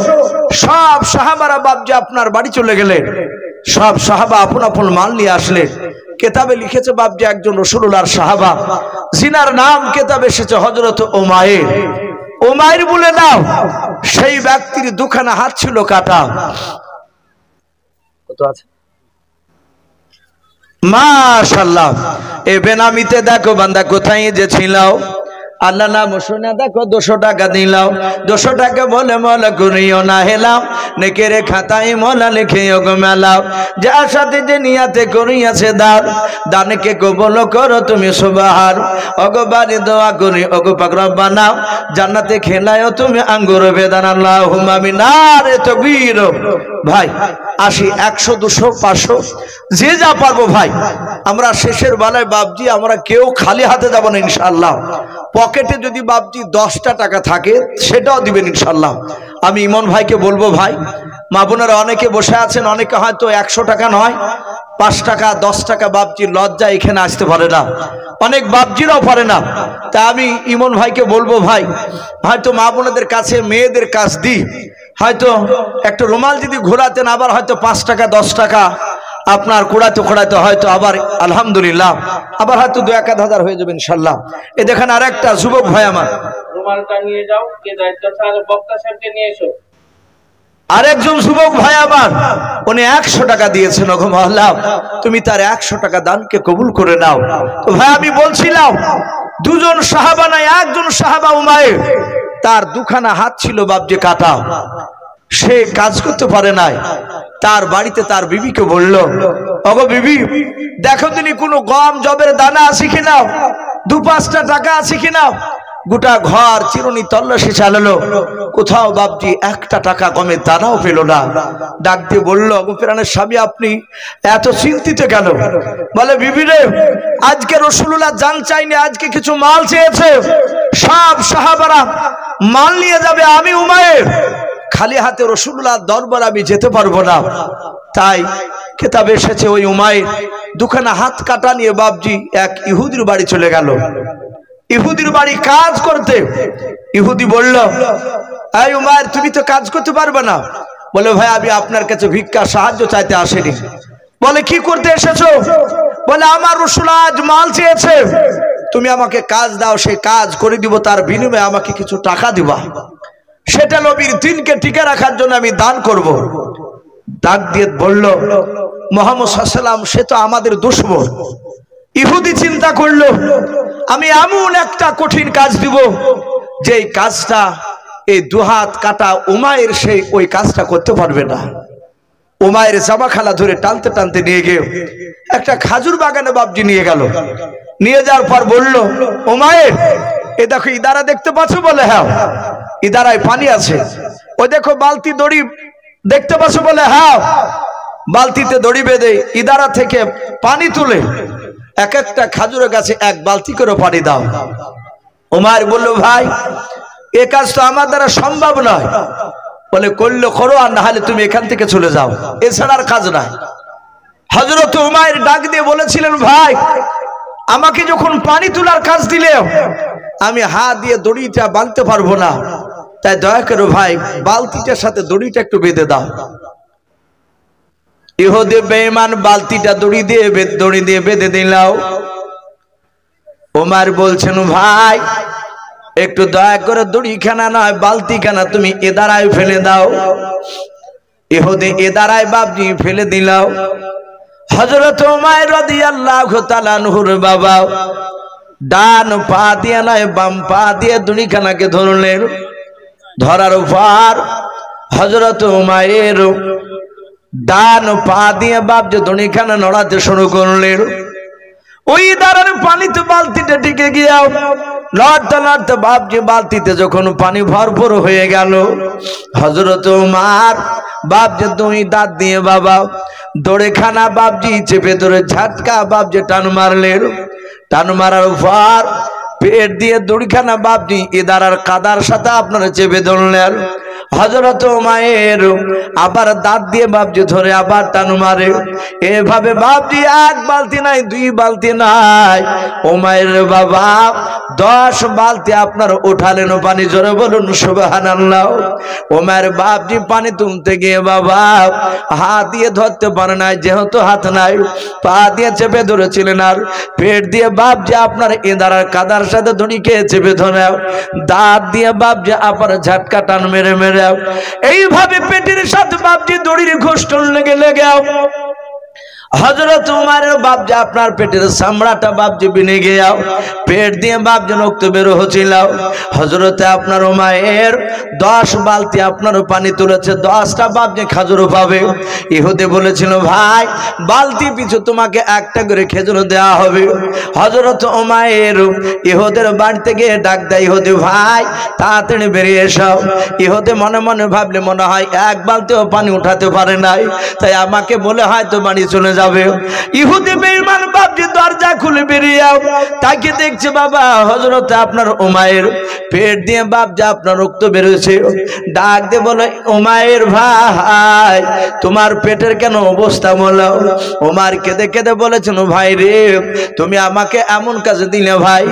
সব সাহাবারা বাপজি আপনার বাড়ি চলে গেলেন, সব সাহাবা আপন আপন মাল নিয়ে আসলেন। কেতাবে লিখেছে বাপজি একজন রাসূলুল্লাহর সাহাবা, জিনার নাম কেতাবে এসেছে হযরত উমাইর। উমাইর বলে নাও, সেই ব্যক্তির দুখানা হাত ছিল কাটা। কত আছে মাশাআল্লাহ। এ বেনামিতে দেখো বান্দা কোথায় যে ছিল, আল্লাহ নাম শুনে দেখো 200 টাকা দিলাম, 200 টাকা বলে মলা করিও না হেলাম, নেকেরে খাতায় মলা লিখিও গো মেলাও, যার সাথে যে নিয়াতে করিয়াছে দান, দানকে কবুল করো তুমি সুবহান। ওগো বাড়ি দোয়া করি ওগো পাক রব্বানা, জান্নাতে খেলায়ও তুমি আঙ্গুর বেদান, আল্লাহুম্মা আমিন। নারে তাকবীর। ভাই আসি 100 200 500 যে যা পারবো ভাই। আমরা শেষের বেলায় বাপজি আমরা কেউ খালি হাতে যাব না ইনশাআল্লাহ। পকেটে যদি বাপজি 10টা টাকা থাকে সেটাও দিবেন ইনশাআল্লাহ। আমি ইমন ভাইকে বলবো, ভাই মা বোনেরা অনেকে বসে আছেন, অনেকে হয়তো 100 টাকা নয় 5 টাকা 10 টাকা বাপজি লজ্জা এখানে আসতে পারে না, অনেক বাপজিরাও পারে না। তা আমি ইমন ভাইকে বলবো, ভাই হয়তো মা বোনেদের কাছে মেয়েদের কাছ দিই, হয়তো একটা রুমাল যদি ঘোরাতেন, আবার হয়তো 5 টাকা 10 টাকা আপনার কোড়াতে কোড়াতে হয়তো আবার আলহামদুলিল্লাহ আবার হয়তো 2-1 হাজার হয়ে যাবে ইনশাআল্লাহ। এই দেখেন আরেকটা যুবক ভাই আমার, রুমালটা নিয়ে যাও, কে দায়িত্ব আছে বক্তা সাহেবকে নিয়ে এসো। আরেকজন যুবক ভাই আমার, উনি 100 টাকা দিয়েছেন, ওগো মহল্লা তুমি তার 100 টাকা দানকে কবুল করে নাও। তো ভাই আমি বলছিলাম 2 জন সাহাবা নাই, একজন সাহাবা উমাইর, তার দুখানা হাত ছিল বাপজি কাটা, সে কাজ করতে পারে নাই। তার বাড়িতে তার বিবিকে বলল, ওগো বিবি দেখো তিনি কোনো গম জবের দানা আছে কিনা, 2-5টা টাকা আছে কিনা। গোটা ঘর চিরুনি তল্লাশি চালালো, কোথাও বাপজি 1টা টাকা গমের দানাও পেল না। ডাক দিয়ে বলল, ওগো প্রাণের স্বামী আপনি এত চিন্তিত কেন? বলে বিবি রে, আজকে রাসূলুল্লাহ জান চাইনি, আজকে কিছু মাল চেয়েছে, সব সাহাবারা মাল নিয়ে যাবে, আমি উমাইর খালি হাতে রাসূলুল্লাহ দরবার আমি যেতে পারবো না। তাই কিতাবে এসেছে ওই উমাইর দুখানা হাত কাটা নিয়ে বাপজি এক ইহুদির বাড়ি চলে গেল, ইহুদির বাড়ি কাজ করতে। ইহুদি বলল, এই উমাইর তুমি তো কাজ করতে পারবে না। বলে ভাই আমি আপনার কাছে ভিক্ষা সাহায্য চাইতে আসিনি। বলে কি করতে এসেছো? বলে আমার রাসূলুল্লাহ আজ মাল চেয়েছে, তুমি আমাকে কাজ দাও, সেই কাজ করে দিব, তার বিনিময়ে আমাকে কিছু টাকা দিবা, সেটা নবীর দিনকে টিকে রাখার জন্য আমি দান করব। ডাক দিয়ে বলল, মুহাম্মদ সাল্লাল্লাহু আলাইহি ওয়াসাল্লাম সে তো আমাদের দুশমন। ইহুদি চিন্তা করলো আমি এমন একটা কঠিন কাজ দিব যে কাজটা এই দুহাত কাটা উমায়ের সেই ওই কাজটা করতে পারবে না। উমায়ের জামা খালা ধরে টানতে টানতে নিয়ে গিয়ে একটা খাজুর বাগানে বাপজি নিয়ে গেল। নিয়ে যাওয়ার পর বলল, উমায়ের এ দেখো ইদারা দেখতে পাচ্ছ? বলে হ্যাঁ। ইদারায় পানি আছে। ওই দেখো বালতি দড়ি দেখতে পাচ্ছ? বলে হ্যাঁ। বালতিতে দড়ি বেঁধে ইদারা থেকে পানি তুলে এক একটা খাজুরের গাছে এক বালতি করে পানি দাও। উমায়ের বলল, ভাই এ কাজ তো আমার দ্বারা সম্ভব নয়। বলে করলে করো, আর না হলে তুমি এখান থেকে চলে যাও, এছাড়া আর কাজ নাই। হযরত উমায়ের ডাক দিয়ে বলেছিলেন, ভাই আমাকে যখন পানি তোলার কাজ দিলে আমি হাত দিয়ে দড়িটা বাঁধতে পারবো না, তাই দয়া করো ভাই বালতিটার সাথে দড়িটা একটু বেঁধে দাও। ইহুদি বেঈমান বালতিটা দড়ি দিয়ে বেঁধে দিলাও। ওমর বলছেন, ভাই একটু দয়া করে দড়িখানা নয় বালতিখানা তুমি এদারায় ফেলে দাও। ইহুদি এদারায় বাপজি ফেলে দিলাও। হযরত উমার রাদিয়াল্লাহু তাআলা আনহুর বাবা ডান পা দিয়ে নয় বাম পা দিয়ে দড়িখানাকে ধরলেন। ধরার পর হযরত উমায়ের ডান পা দিয়ে বাপজি দড়িখানা নড়াতে শুরু করলেন। ওই দাঁড়ার পানিতে বালতিটা টিকে গিয়া লড়তে লড়তে বাপজি বালতিতে যখন পানি ভরপুর হয়ে গেল, হযরত উমার বাপজি দুই দাঁত দিয়ে বাবা দড়িখানা বাপজি চেপে ধরে ঝাটকা বাপজি টান মারলেন। টান মারার পর পেট দিয়ে দড়িখানা বাপজি ইদারার কাদার সাথে আপনারা চেপে ধরলেন। হযরত উমায়ের আবার দাঁত দিয়ে বাপজি ধরে আবার টান মারে। এভাবে বাপজি এক বালতি নাই, দুই বালতি নাই, উমায়ের বাবা 10 বালতি আপনার উঠালেন পানি। জোরে বলুন সুবহানাল্লাহ। উমায়ের বাপজি পানি তুলতে গিয়ে বাবা হাত দিয়ে ধরতে পারে নাই, যেহেতু হাত নাই পা দিয়ে চেপে ধরেছিলেন। আর পেট দিয়ে বাপজি আপনার ইদারার কাদার সাথে দড়িকে চেপে ধরে দাঁত দিয়ে বাপজি আবার ঝাটকা টান মেরে মেরে এইভাবে পেটের সাথে বাপজি দড়ির ঘোষটন লেগে হযরত উমারের বাপজি আপনার পেটের চামড়াটা বাপজি বিনে গিয়া পেট দিয়ে বাপজি রক্ত বের হচ্ছিল। হযরতে আপনার উমায়ের 10 বালতি আপনার পানি তুলেছে, 10টা বাপজি খাজুর পাবে। ইহুদি বলেছিল, ভাই বালতি পিছু তোমাকে একটা করে খেজুর দেওয়া হবে। হযরত উমায়ের ইহুদের বাড়িতে গিয়ে ডাক দেয়, ইহুদি ভাই তাড়াতাড়ি বেরিয়ে এসো। ইহুদি মনে মনে ভাবলে মনে হয় এক বালতিও পানি উঠাতে পারে নাই, তাই আমাকে বলে হয়তো বাড়ি চলে যাবে। ইহুদি বেঈমান বাপজি দরজা খুলে বেরিয়ে তাকে দেখছে বাবা হযরত আপনার উমায়ের পেট দিয়ে বাপজি আপনার রক্ত বেরোছে। ডাক দিয়ে বলে, উমায়ের ভাই তোমার পেটের কেন অবস্থা বলো? উমার কেঁদে কেঁদে বলেছেন, ভাই রে তুমি আমাকে এমন কাজ দিলে ভাই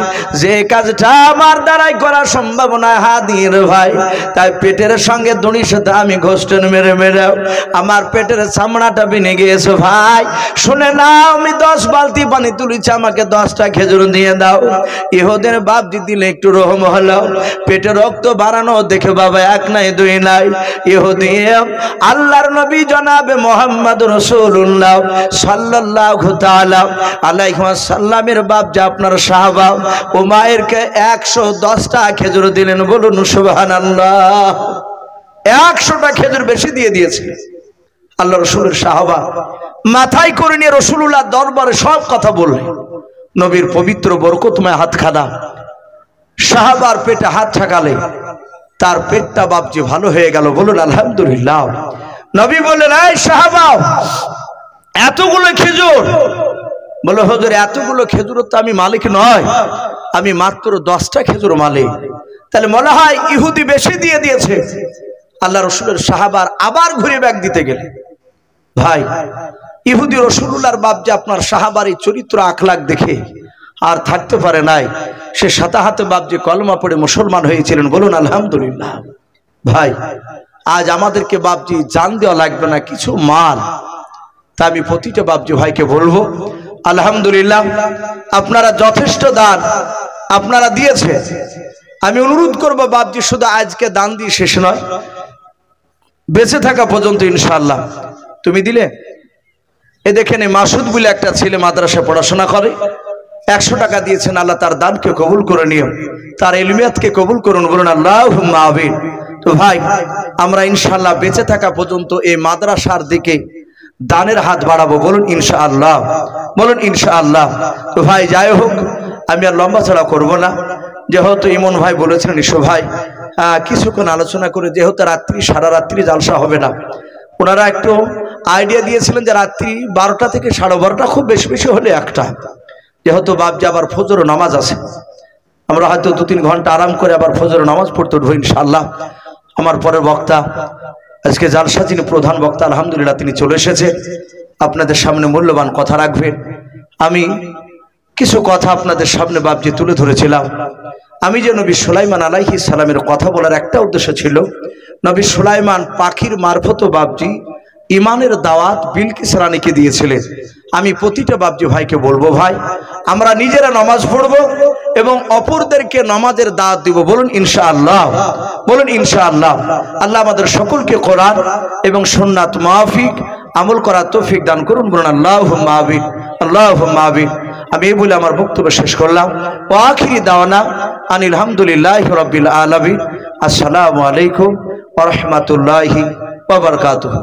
যে কাজটা আমার দ্বারাই করা সম্ভব নয়। হাদির ভাই তাই পেটের সঙ্গে দড়ির সাথে আমি ঘোষটন মেরে মেরে আমার পেটের চামড়াটা বিনে গিয়েছে। ভাই শুনে নাও, আমি 10 বালতি পানি তুলেছি, আমাকে 10টা খেজুর দিয়ে দাও। ইহুদের বাপজি দিলে একটু রহম হলো। পেটে রক্ত বাড়ানো দেখে বাবা এক নাই দুই নাই, ইহুদি আল্লাহর নবী জনাবে মুহাম্মদ রাসূলুল্লাহ সাল্লাল্লাহু তাআলা আলাইহি ওয়াসাল্লামের বাপজি আপনার সাহাবা উমায়েরকে 110টা খেজুর দিলেন। বলুন সুবহানাল্লাহ। 100টা খেজুর বেশি দিয়ে দিয়েছিলেন। আল্লাহ রাসূলের সাহাবা মাথায় করে নিয়ে রাসূলুল্লাহ দরবারে সব কথা বললেন। নবীর পবিত্র বরকতময় হাতখানা সাহাবার পেটে হাত ঠাকালে তার পেটটা বাপজি ভালো হয়ে গেল। বলুন আলহামদুলিল্লাহ। নবী বললেন, এই সাহাবা এতগুলো খেজুর? বলে, হুজুর এতগুলো খেজুর তো আমি মালিক নয়, আমি মাত্র 10টা খেজুর মালিক। তাহলে মনে হয় ইহুদি বেশি দিয়ে দিয়েছে। আল্লাহ রাসূলের সাহাবার আবার ঘুরে ব্যাগ দিতে গেলে ভাই ইহুদি রাসূলুল্লাহর বাপ যে আপনার সাহাবার এই চরিত্র আখলাক দেখে আর থাকতে পারে নাই। সে সাতাহাতে বাপ যে কলমা পড়ে মুসলমান হয়েছিলেন। বলুন আলহামদুলিল্লাহ। ভাই আজ আমাদেরকে বাপজি জান দেওয়া লাগবে না, কিছু মাল। তা আমি প্রতিটা বাপজি ভাইকে বলবো আলহামদুলিল্লাহ আপনারা যথেষ্ট দান আপনারা দিয়েছে। আমি অনুরোধ করবো বাপজি শুধু আজকে দান দিয়ে শেষ নয়, বেঁচে থাকা পর্যন্ত ইনশাআল্লাহ। তুমি দিলে এ দেখেন মাসুদ বলে একটা ছেলে মাদ্রাসায় পড়াশোনা করে, 100 টাকা দিয়েছেন, আল্লাহ তার দানকে কবুল করে নিও, তার ইলমিয়াতকে কবুল করুন, বলুন আল্লাহুম্মা আমিন। তো ভাই, আমরা ইনশাআল্লাহ বেঁচে থাকা পর্যন্ত এই মাদ্রাসার দিকে দানের হাত বাড়াবো, বলুন ইনশাআল্লাহ, বলুন ইনশাআল্লাহ। তো ভাই যাই হোক, আমি আর লম্বা চড়া করবো না, যেহেতু ইমন ভাই বলেছিলেন ইসু ভাই কিছুক্ষণ আলোচনা করে, যেহেতু রাত্রি সারা রাত্রি জালসা হবে না, ওনারা একটু আইডিয়া দিয়েছিলেন যে রাত্রি 12টা থেকে 12:30, খুব বেশি বেশি হলে 1টা, যেহেতু বাপজি আবার ফজর নামাজ আছে, আমরা হয়তো 2-3 ঘন্টা আরাম করে আবার ফজর নামাজ পড়তে উঠবো ইনশাআল্লাহ। আমার পরের বক্তা, আজকে জালসা যিনি প্রধান বক্তা, আলহামদুলিল্লাহ তিনি চলে এসেছে, আপনাদের সামনে মূল্যবান কথা রাখবেন। আমি কিছু কথা আপনাদের সামনে বাপজি তুলে ধরেছিলাম। আমি যে নবী সুলাইমান আলাইহিস সালামের কথা বলার একটা উদ্দেশ্য ছিল, নবী সুলাইমান পাখির মারফত বাপজি ইমানের দাওয়াত বিলকিস রানীকে দিয়েছিলেন। আমি প্রতিটা বাপজি ভাইকে বলবো, ভাই আমরা নিজেরা নামাজ পড়বো এবং অপরদেরকে নামাজের দাওয়াত দিব, বলুন ইনশাআল্লাহ, বলুন ইনশাআল্লাহ। আল্লাহ আমাদের সকলকে কোরআন এবং সুন্নাত মাফিক আমল করার তৌফিক দান করুন, বলুন আল্লাহুম্মা আমিন, আল্লাহুম্মা আমিন। আমি এই বলে আমার বক্তব্য শেষ করলাম। ওয়া আখিরি দাওয়ানা আনিল হামদুলিল্লাহি রাব্বিল আলামিন। আসসালামু আলাইকুম ওয়া রাহমাতুল্লাহি ওয়া বারাকাতুহু।